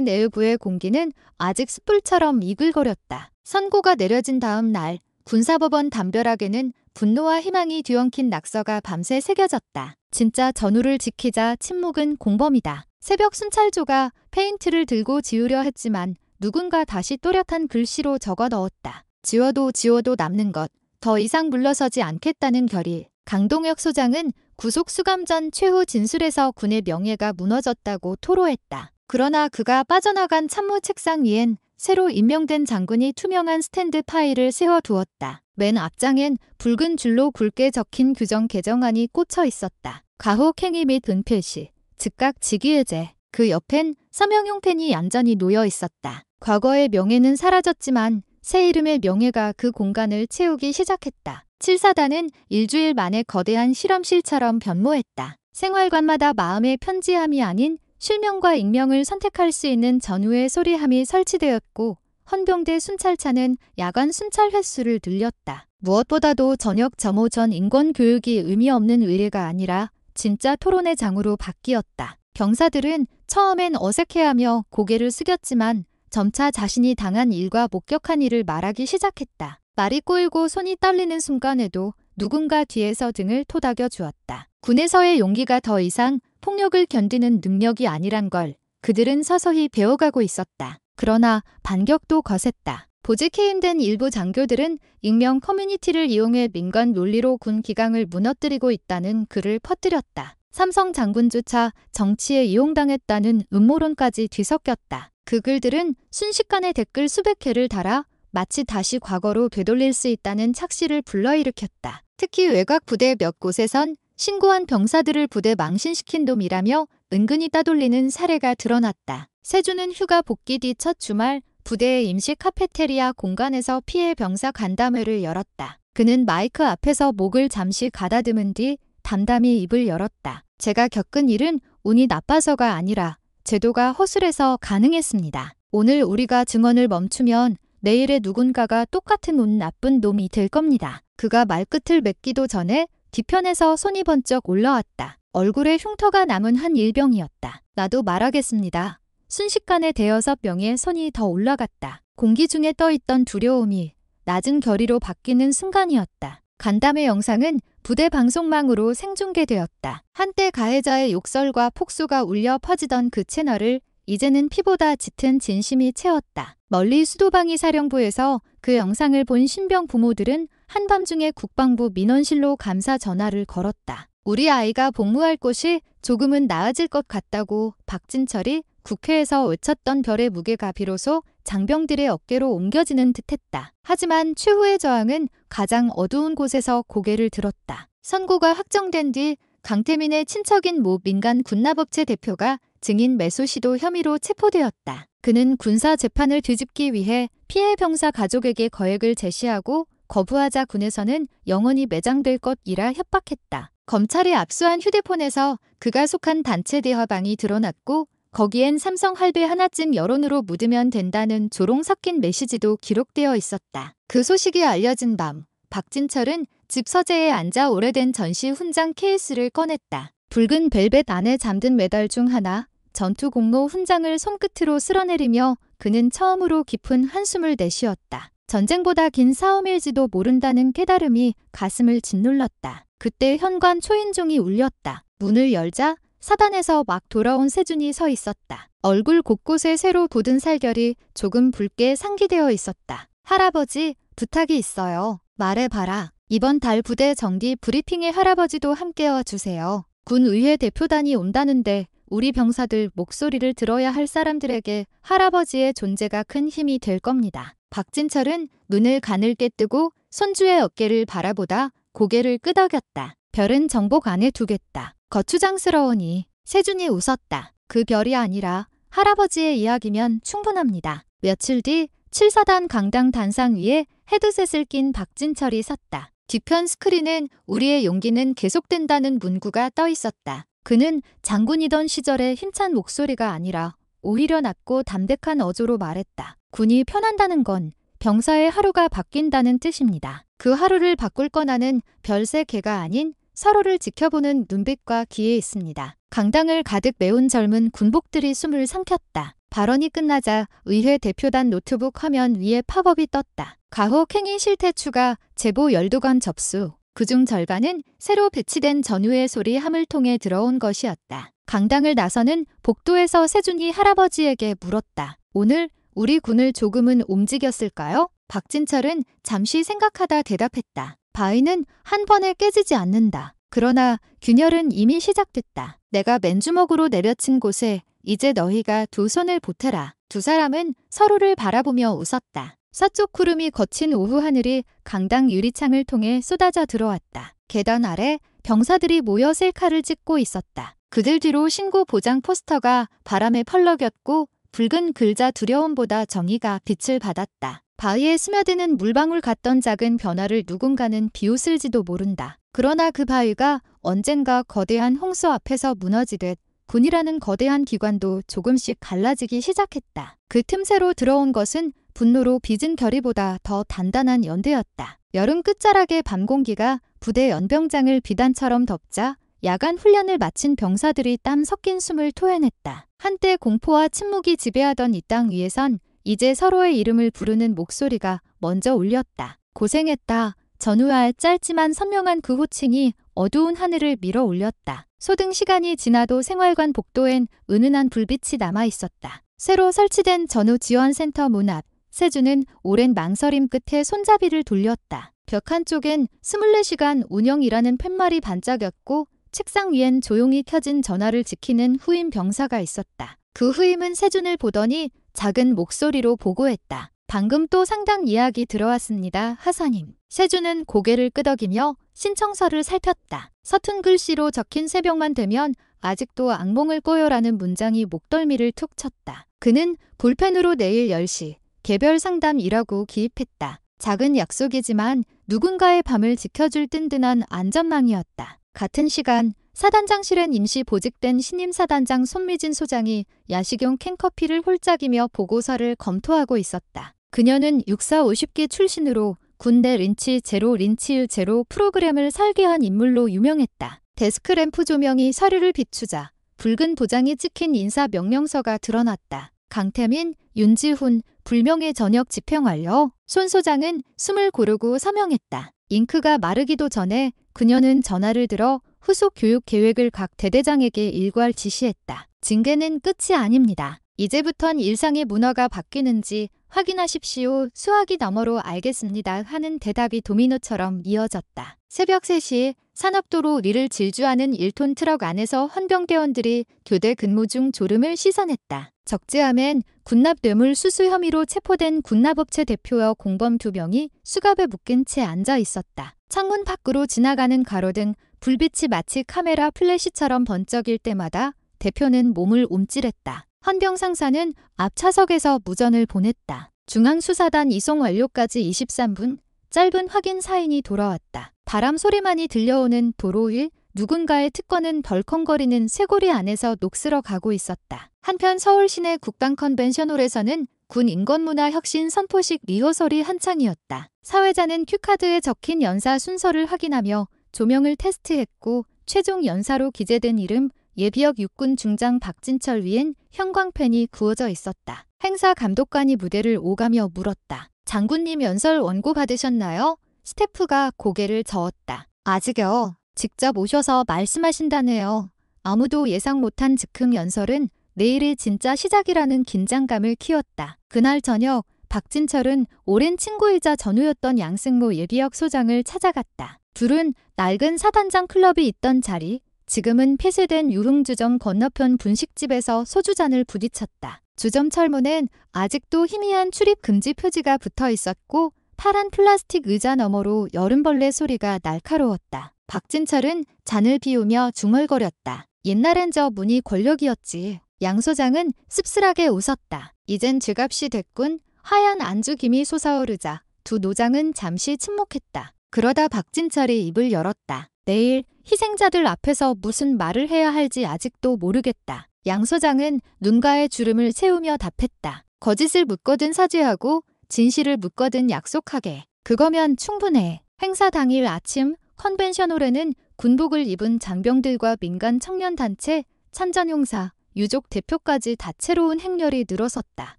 내부의 공기는 아직 숯불처럼 이글거렸다. 선고가 내려진 다음 날 군사법원 담벼락에는 분노와 희망이 뒤엉킨 낙서가 밤새 새겨졌다. 진짜 전우를 지키자 침묵은 공범이다. 새벽 순찰조가 페인트를 들고 지우려 했지만 누군가 다시 또렷한 글씨로 적어 넣었다. 지워도 남는 것, 더 이상 물러서지 않겠다는 결의. 강동혁 소장은 구속 수감 전 최후 진술에서 군의 명예가 무너졌다고 토로했다. 그러나 그가 빠져나간 참모 책상 위엔 새로 임명된 장군이 투명한 스탠드 파일을 세워두었다. 맨 앞장엔 붉은 줄로 굵게 적힌 규정 개정안이 꽂혀 있었다. 가혹 행위 및 은폐시, 즉각 직위해제. 그 옆엔 서명용 펜이 얌전히 놓여 있었다. 과거의 명예는 사라졌지만 새 이름의 명예가 그 공간을 채우기 시작했다. 7사단은 일주일 만에 거대한 실험실처럼 변모했다. 생활관마다 마음의 편지함이 아닌 실명과 익명을 선택할 수 있는 전후의 소리함이 설치되었고 헌병대 순찰차는 야간 순찰 횟수를 늘렸다. 무엇보다도 저녁 점호 전 인권교육이 의미 없는 의례가 아니라 진짜 토론의 장으로 바뀌었다. 병사들은 처음엔 어색해하며 고개를 숙였지만 점차 자신이 당한 일과 목격한 일을 말하기 시작했다. 말이 꼬이고 손이 떨리는 순간에도 누군가 뒤에서 등을 토닥여 주었다. 군에서의 용기가 더 이상 폭력을 견디는 능력이 아니란 걸 그들은 서서히 배워가고 있었다. 그러나 반격도 거셌다. 보직해 힘든 일부 장교들은 익명 커뮤니티를 이용해 민간 논리로 군 기강을 무너뜨리고 있다는 글을 퍼뜨렸다. 삼성 장군조차 정치에 이용당했다는 음모론까지 뒤섞였다. 그 글들은 순식간에 댓글 수백 개를 달아 마치 다시 과거로 되돌릴 수 있다는 착시를 불러일으켰다. 특히 외곽 부대 몇 곳에선 신고한 병사들을 부대 망신시킨 놈이라며 은근히 따돌리는 사례가 드러났다. 세준은 휴가 복귀 뒤 첫 주말 부대의 임시 카페테리아 공간에서 피해 병사 간담회를 열었다. 그는 마이크 앞에서 목을 잠시 가다듬은 뒤 담담히 입을 열었다. 제가 겪은 일은 운이 나빠서가 아니라 제도가 허술해서 가능했습니다. 오늘 우리가 증언을 멈추면 내일의 누군가가 똑같은 운 나쁜 놈이 될 겁니다. 그가 말끝을 맺기도 전에 뒤편에서 손이 번쩍 올라왔다. 얼굴에 흉터가 남은 한 일병이었다. 나도 말하겠습니다. 순식간에 5명의 손이 더 올라갔다. 공기 중에 떠있던 두려움이 낮은 결의로 바뀌는 순간이었다. 간담회 영상은 부대 방송망으로 생중계되었다. 한때 가해자의 욕설과 폭소가 울려 퍼지던 그 채널을 이제는 피보다 짙은 진심이 채웠다. 멀리 수도방위 사령부에서 그 영상을 본 신병 부모들은 한밤중에 국방부 민원실로 감사 전화를 걸었다. 우리 아이가 복무할 곳이 조금은 나아질 것 같다고 박진철이 국회에서 외쳤던 별의 무게가 비로소 장병들의 어깨로 옮겨지는 듯했다. 하지만 최후의 저항은 가장 어두운 곳에서 고개를 들었다. 선고가 확정된 뒤 강태민의 친척인 모 민간 군납업체 대표가 증인 매수 시도 혐의로 체포되었다. 그는 군사 재판을 뒤집기 위해 피해 병사 가족에게 거액을 제시하고 거부하자 군에서는 영원히 매장될 것이라 협박했다. 검찰이 압수한 휴대폰에서 그가 속한 단체 대화방이 드러났고 거기엔 삼성 할배 하나쯤 여론으로 묻으면 된다는 조롱 섞인 메시지도 기록되어 있었다. 그 소식이 알려진 밤, 박진철은 집 서재에 앉아 오래된 전시 훈장 케이스를 꺼냈다. 붉은 벨벳 안에 잠든 메달 중 하나, 전투 공로 훈장을 손끝으로 쓸어내리며 그는 처음으로 깊은 한숨을 내쉬었다. 전쟁보다 긴 싸움일지도 모른다는 깨달음이 가슴을 짓눌렀다. 그때 현관 초인종이 울렸다. 문을 열자 사단에서 막 돌아온 세준이 서 있었다. 얼굴 곳곳에 새로 돋은 살결이 조금 붉게 상기되어 있었다. 할아버지, 부탁이 있어요. 말해봐라. 이번 달 부대 정기 브리핑에 할아버지도 함께 와주세요. 군의회 대표단이 온다는데 우리 병사들 목소리를 들어야 할 사람들에게 할아버지의 존재가 큰 힘이 될 겁니다. 박진철은 눈을 가늘게 뜨고 손주의 어깨를 바라보다 고개를 끄덕였다. 별은 정복 안에 두겠다. 거추장스러우니 세준이 웃었다. 그 별이 아니라 할아버지의 이야기면 충분합니다. 며칠 뒤 7사단 강당 단상 위에 헤드셋을 낀 박진철이 섰다. 뒤편 스크린엔 우리의 용기는 계속된다는 문구가 떠 있었다. 그는 장군이던 시절의 힘찬 목소리가 아니라 오히려 낮고 담백한 어조로 말했다. 군이 편한다는 건 병사의 하루가 바뀐다는 뜻입니다. 그 하루를 바꿀 권한은 별세 개가 아닌 서로를 지켜보는 눈빛과 귀에 있습니다. 강당을 가득 메운 젊은 군복들이 숨을 삼켰다. 발언이 끝나자 의회 대표단 노트북 화면 위에 팝업이 떴다. 가혹 행위 실태 추가, 제보 12건 접수. 그중 절반은 새로 배치된 전우의 소리 함을 통해 들어온 것이었다. 강당을 나서는 복도에서 세준이 할아버지에게 물었다. 오늘 우리 군을 조금은 움직였을까요? 박진철은 잠시 생각하다 대답했다. 바위는 한 번에 깨지지 않는다. 그러나 균열은 이미 시작됐다. 내가 맨주먹으로 내려친 곳에 이제 너희가 두 손을 보태라. 두 사람은 서로를 바라보며 웃었다. 서쪽 구름이 거친 오후 하늘이 강당 유리창을 통해 쏟아져 들어왔다. 계단 아래 병사들이 모여 셀카를 찍고 있었다. 그들 뒤로 신고 보장 포스터가 바람에 펄럭였고 붉은 글자 두려움보다 정의가 빛을 받았다. 바위에 스며드는 물방울 같던 작은 변화를 누군가는 비웃을지도 모른다. 그러나 그 바위가 언젠가 거대한 홍수 앞에서 무너지듯 군이라는 거대한 기관도 조금씩 갈라지기 시작했다. 그 틈새로 들어온 것은 분노로 빚은 결의보다 더 단단한 연대였다. 여름 끝자락의 밤 공기가 부대 연병장을 비단처럼 덮자 야간 훈련을 마친 병사들이 땀 섞인 숨을 토해냈다. 한때 공포와 침묵이 지배하던 이 땅 위에선 이제 서로의 이름을 부르는 목소리가 먼저 울렸다. 고생했다. 전우와의 짧지만 선명한 그 호칭이 어두운 하늘을 밀어 올렸다. 소등 시간이 지나도 생활관 복도엔 은은한 불빛이 남아있었다. 새로 설치된 전우 지원센터 문 앞, 세준은 오랜 망설임 끝에 손잡이를 돌렸다. 벽 한쪽엔 24시간 운영이라는 팻말이 반짝였고 책상 위엔 조용히 켜진 전화를 지키는 후임 병사가 있었다. 그 후임은 세준을 보더니 작은 목소리로 보고했다. 방금 또 상당 이야기 들어왔습니다, 하사님. 세준은 고개를 끄덕이며 신청서를 살폈다. 서툰 글씨로 적힌 새벽만 되면 아직도 악몽을 꿔요라는 문장이 목덜미를 툭 쳤다. 그는 볼펜으로 내일 10시 개별 상담이라고 기입했다. 작은 약속이지만 누군가의 밤을 지켜줄 든든한 안전망이었다. 같은 시간 사단장실엔 임시 보직된 신임 사단장 손미진 소장이 야식용 캔커피를 홀짝이며 보고서를 검토하고 있었다. 그녀는 6450기 출신으로 군대 린치 제로 린치 제로 프로그램을 설계한 인물로 유명했다. 데스크 램프 조명이 서류를 비추자 붉은 도장이 찍힌 인사 명령서가 드러났다. 강태민, 윤지훈, 불명예 전역 집행 완료. 손 소장은 숨을 고르고 서명했다. 잉크가 마르기도 전에 그녀는 전화를 들어 후속 교육 계획을 각 대대장에게 일괄 지시했다. 징계는 끝이 아닙니다. 이제부턴 일상의 문화가 바뀌는지 확인하십시오. 수화기 너머로 알겠습니다. 하는 대답이 도미노처럼 이어졌다. 새벽 3시 산업도로 위를 질주하는 1톤 트럭 안에서 헌병대원들이 교대 근무 중 졸음을 씻어냈다. 적재함엔 군납 뇌물 수수 혐의로 체포된 군납업체 대표와 공범 2명이 수갑에 묶인 채 앉아 있었다. 창문 밖으로 지나가는 가로등 불빛이 마치 카메라 플래시처럼 번쩍일 때마다 대표는 몸을 움찔했다. 헌병 상사는 앞 차석에서 무전을 보냈다. 중앙수사단 이송 완료까지 23분, 짧은 확인 사인이 돌아왔다. 바람 소리만이 들려오는 도로 위 누군가의 특권은 덜컹거리는 쇠고리 안에서 녹슬어 가고 있었다. 한편 서울 시내 국방컨벤션홀에서는 군 인권문화 혁신 선포식 리허설이 한창이었다. 사회자는 큐카드에 적힌 연사 순서를 확인하며 조명을 테스트했고 최종 연사로 기재된 이름 예비역 육군 중장 박진철 위엔 형광펜이 구워져 있었다. 행사 감독관이 무대를 오가며 물었다. 장군님 연설 원고 받으셨나요? 스태프가 고개를 저었다. 아직요. 직접 오셔서 말씀하신다네요. 아무도 예상 못한 즉흥 연설은 내일이 진짜 시작이라는 긴장감을 키웠다. 그날 저녁 박진철은 오랜 친구이자 전우였던 양승모 예비역 소장을 찾아갔다. 둘은 낡은 사단장 클럽이 있던 자리, 지금은 폐쇄된 유흥주점 건너편 분식집에서 소주잔을 부딪혔다. 주점 철문엔 아직도 희미한 출입 금지 표지가 붙어 있었고 파란 플라스틱 의자 너머로 여름벌레 소리가 날카로웠다. 박진철은 잔을 비우며 중얼거렸다. 옛날엔 저 문이 권력이었지. 양 소장은 씁쓸하게 웃었다. 이젠 죗값이 됐군. 하얀 안주 김이 솟아오르자 두 노장은 잠시 침묵했다. 그러다 박진철이 입을 열었다. 내일 희생자들 앞에서 무슨 말을 해야 할지 아직도 모르겠다. 양 소장은 눈가에 주름을 세우며 답했다. 거짓을 묻거든 사죄하고 진실을 묻거든 약속하게. 그거면 충분해. 행사 당일 아침 컨벤션홀에는 군복을 입은 장병들과 민간 청년단체, 참전용사, 유족 대표까지 다채로운 행렬이 늘어섰다.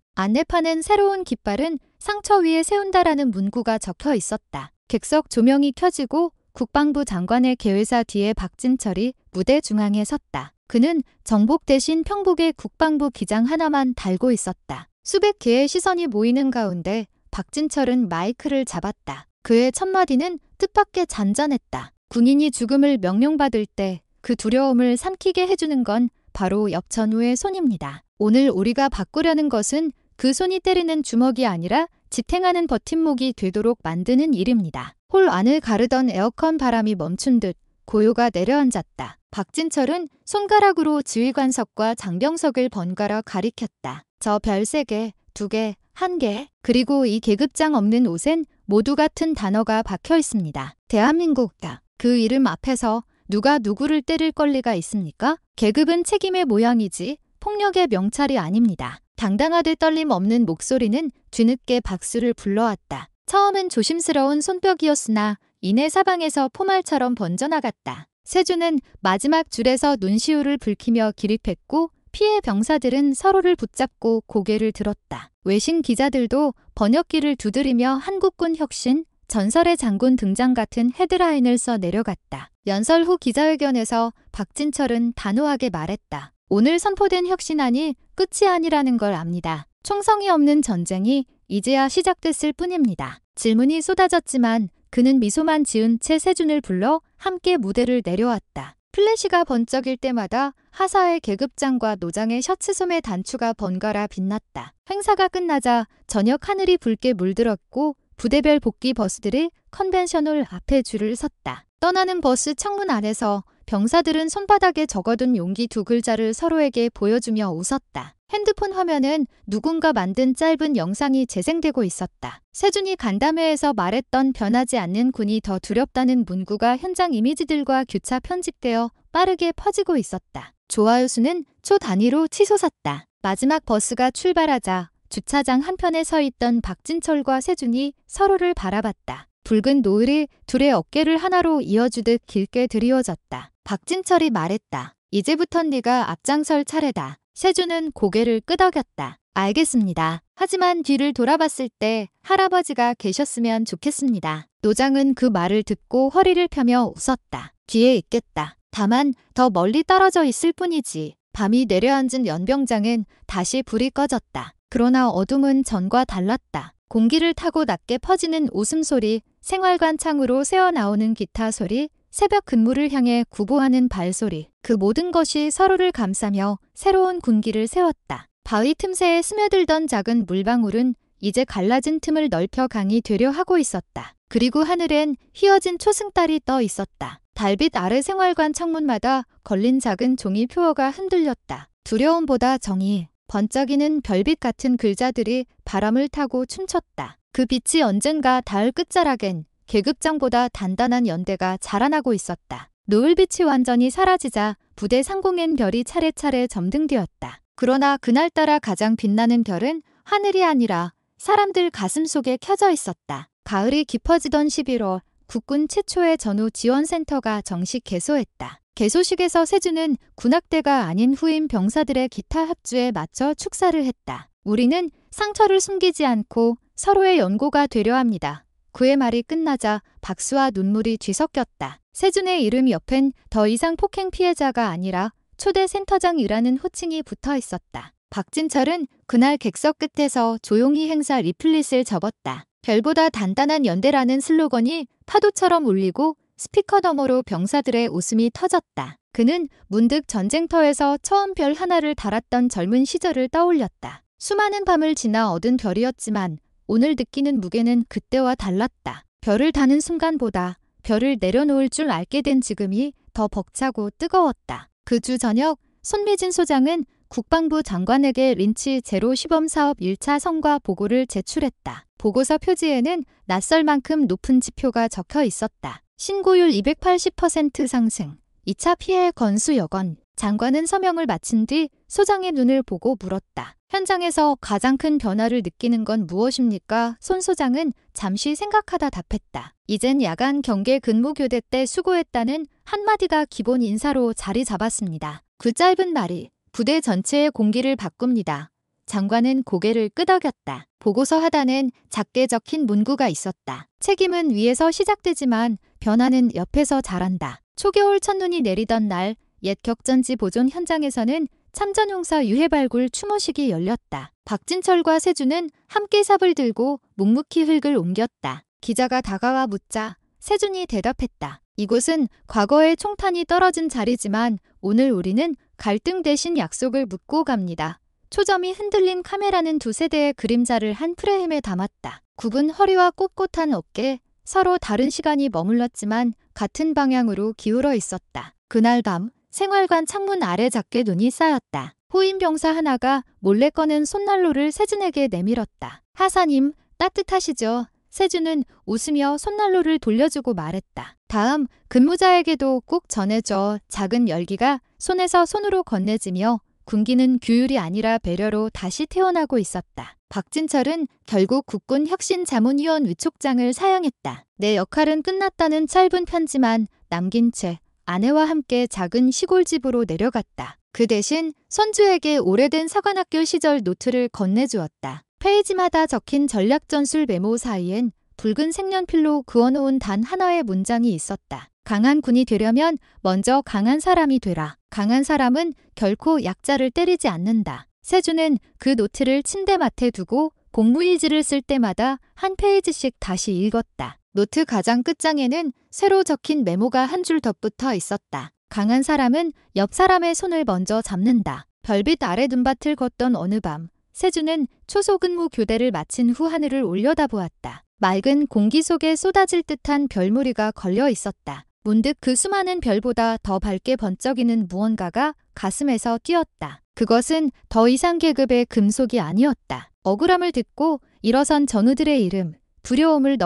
안내판엔 새로운 깃발은 상처 위에 세운다라는 문구가 적혀 있었다. 객석 조명이 켜지고 국방부 장관의 개회사 뒤에 박진철이 무대 중앙에 섰다. 그는 정복 대신 평복에 국방부 기장 하나만 달고 있었다. 수백 개의 시선이 모이는 가운데 박진철은 마이크를 잡았다. 그의 첫마디는 뜻밖의 잔잔했다. 군인이 죽음을 명령받을 때 그 두려움을 삼키게 해주는 건 바로 역전우의 손입니다. 오늘 우리가 바꾸려는 것은 그 손이 때리는 주먹이 아니라 지탱하는 버팀목이 되도록 만드는 일입니다. 홀 안을 가르던 에어컨 바람이 멈춘 듯 고요가 내려앉았다. 박진철은 손가락으로 지휘관석과 장병석을 번갈아 가리켰다. 저 별 3개, 2개, 1개. 그리고 이 계급장 없는 옷엔 모두 같은 단어가 박혀 있습니다. 대한민국다. 그 이름 앞에서 누가 누구를 때릴 권리가 있습니까? 계급은 책임의 모양이지 폭력의 명찰이 아닙니다. 당당하되 떨림 없는 목소리는 뒤늦게 박수를 불러왔다. 처음은 조심스러운 손뼉이었으나 이내 사방에서 포말처럼 번져나갔다. 세주는 마지막 줄에서 눈시울을 붉히며 기립했고 피해 병사들은 서로를 붙잡고 고개를 들었다. 외신 기자들도 번역기를 두드리며 한국군 혁신, 전설의 장군 등장 같은 헤드라인을 써 내려갔다. 연설 후 기자회견에서 박진철은 단호하게 말했다. 오늘 선포된 혁신안이 끝이 아니라는 걸 압니다. 총성이 없는 전쟁이 이제야 시작됐을 뿐입니다. 질문이 쏟아졌지만 그는 미소만 지은 채 세준을 불러 함께 무대를 내려왔다. 플래시가 번쩍일 때마다 하사의 계급장과 노장의 셔츠 소매 단추가 번갈아 빛났다. 행사가 끝나자 저녁 하늘이 붉게 물들었고 부대별 복귀 버스들이 컨벤션홀 앞에 줄을 섰다. 떠나는 버스 창문 안에서 병사들은 손바닥에 적어둔 용기 2글자를 서로에게 보여주며 웃었다. 핸드폰 화면엔 누군가 만든 짧은 영상이 재생되고 있었다. 세준이 간담회에서 말했던 변하지 않는 군이 더 두렵다는 문구가 현장 이미지들과 교차 편집되어 빠르게 퍼지고 있었다. 좋아요 수는 초 단위로 치솟았다. 마지막 버스가 출발하자 주차장 한편에 서 있던 박진철과 세준이 서로를 바라봤다. 붉은 노을이 둘의 어깨를 하나로 이어주듯 길게 드리워졌다. 박진철이 말했다. 이제부턴 네가 앞장설 차례다. 세준은 고개를 끄덕였다. 알겠습니다. 하지만 뒤를 돌아봤을 때 할아버지가 계셨으면 좋겠습니다. 노장은 그 말을 듣고 허리를 펴며 웃었다. 뒤에 있겠다. 다만 더 멀리 떨어져 있을 뿐이지. 밤이 내려앉은 연병장엔 다시 불이 꺼졌다. 그러나 어둠은 전과 달랐다. 공기를 타고 낮게 퍼지는 웃음소리, 생활관 창으로 새어나오는 기타 소리, 새벽 근무를 향해 구보하는 발소리. 그 모든 것이 서로를 감싸며 새로운 군기를 세웠다. 바위 틈새에 스며들던 작은 물방울은 이제 갈라진 틈을 넓혀 강이 되려 하고 있었다. 그리고 하늘엔 휘어진 초승달이 떠 있었다. 달빛 아래 생활관 창문마다 걸린 작은 종이 표어가 흔들렸다. 두려움보다 정의. 번쩍이는 별빛 같은 글자들이 바람을 타고 춤췄다. 그 빛이 언젠가 닿을 끝자락엔 계급장보다 단단한 연대가 자라나고 있었다. 노을빛이 완전히 사라지자 부대 상공엔 별이 차례차례 점등되었다. 그러나 그날따라 가장 빛나는 별은 하늘이 아니라 사람들 가슴 속에 켜져 있었다. 가을이 깊어지던 11월, 국군 최초의 전후 지원센터가 정식 개소했다. 개소식에서 세준은 군악대가 아닌 후임 병사들의 기타 합주에 맞춰 축사를 했다. 우리는 상처를 숨기지 않고 서로의 연고가 되려 합니다. 그의 말이 끝나자 박수와 눈물이 뒤섞였다. 세준의 이름 옆엔 더 이상 폭행 피해자가 아니라 초대 센터장이라는 호칭이 붙어 있었다. 박진철은 그날 객석 끝에서 조용히 행사 리플릿을 접었다. 별보다 단단한 연대라는 슬로건이 파도처럼 울리고 스피커 너머로 병사들의 웃음이 터졌다. 그는 문득 전쟁터에서 처음 별 하나를 달았던 젊은 시절을 떠올렸다. 수많은 밤을 지나 얻은 별이었지만 오늘 느끼는 무게는 그때와 달랐다. 별을 다는 순간보다 별을 내려놓을 줄 알게 된 지금이 더 벅차고 뜨거웠다. 그 주 저녁 손미진 소장은 국방부 장관에게 린치 제로 시범 사업 1차 성과 보고를 제출했다. 보고서 표지에는 낯설 만큼 높은 지표가 적혀 있었다. 신고율 280% 상승, 2차 피해 건수 여건. 장관은 서명을 마친 뒤 소장의 눈을 보고 물었다. 현장에서 가장 큰 변화를 느끼는 건 무엇입니까? 손 소장은 잠시 생각하다 답했다. 이젠 야간 경계 근무 교대 때 수고했다는 한마디가 기본 인사로 자리 잡았습니다. 그 짧은 말이 부대 전체의 공기를 바꿉니다. 장관은 고개를 끄덕였다. 보고서 하단엔 작게 적힌 문구가 있었다. 책임은 위에서 시작되지만 변화는 옆에서 자란다. 초겨울 첫눈이 내리던 날 옛 격전지 보존 현장에서는 참전용사 유해 발굴 추모식이 열렸다. 박진철과 세준은 함께 삽을 들고 묵묵히 흙을 옮겼다. 기자가 다가와 묻자 세준이 대답했다. 이곳은 과거의 총탄이 떨어진 자리지만 오늘 우리는 갈등 대신 약속을 묻고 갑니다. 초점이 흔들린 카메라는 두 세대의 그림자를 한 프레임에 담았다. 굽은 허리와 꼿꼿한 어깨, 서로 다른 시간이 머물렀지만 같은 방향으로 기울어 있었다. 그날 밤 생활관 창문 아래 작게 눈이 쌓였다. 호인 병사 하나가 몰래 꺼낸 손난로를 세준에게 내밀었다. 하사님, 따뜻하시죠? 세준은 웃으며 손난로를 돌려주고 말했다. 다음 근무자에게도 꼭 전해줘. 작은 열기가 손에서 손으로 건네지며 군기는 규율이 아니라 배려로 다시 태어나고 있었다. 박진철은 결국 국군 혁신자문위원 위촉장을 사양했다. 내 역할은 끝났다는 짧은 편지만 남긴 채 아내와 함께 작은 시골집으로 내려갔다. 그 대신 손주에게 오래된 사관학교 시절 노트를 건네주었다. 페이지마다 적힌 전략전술 메모 사이엔 붉은 색연필로 그어놓은 단 하나의 문장이 있었다. 강한 군이 되려면 먼저 강한 사람이 되라. 강한 사람은 결코 약자를 때리지 않는다. 세준은 그 노트를 침대맡에 두고 공무일지를 쓸 때마다 한 페이지씩 다시 읽었다. 노트 가장 끝장에는 새로 적힌 메모가 한 줄 덧붙어 있었다. 강한 사람은 옆 사람의 손을 먼저 잡는다. 별빛 아래 눈밭을 걷던 어느 밤, 세준은 초소근무 교대를 마친 후 하늘을 올려다보았다. 맑은 공기 속에 쏟아질 듯한 별무리가 걸려 있었다. 문득 그 수많은 별보다 더 밝게 번쩍이는 무언가가 가슴에서 뛰었다. 그것은 더 이상 계급의 금속이 아니었다. 억울함을 듣고 일어선 전우들의 이름, 두려움을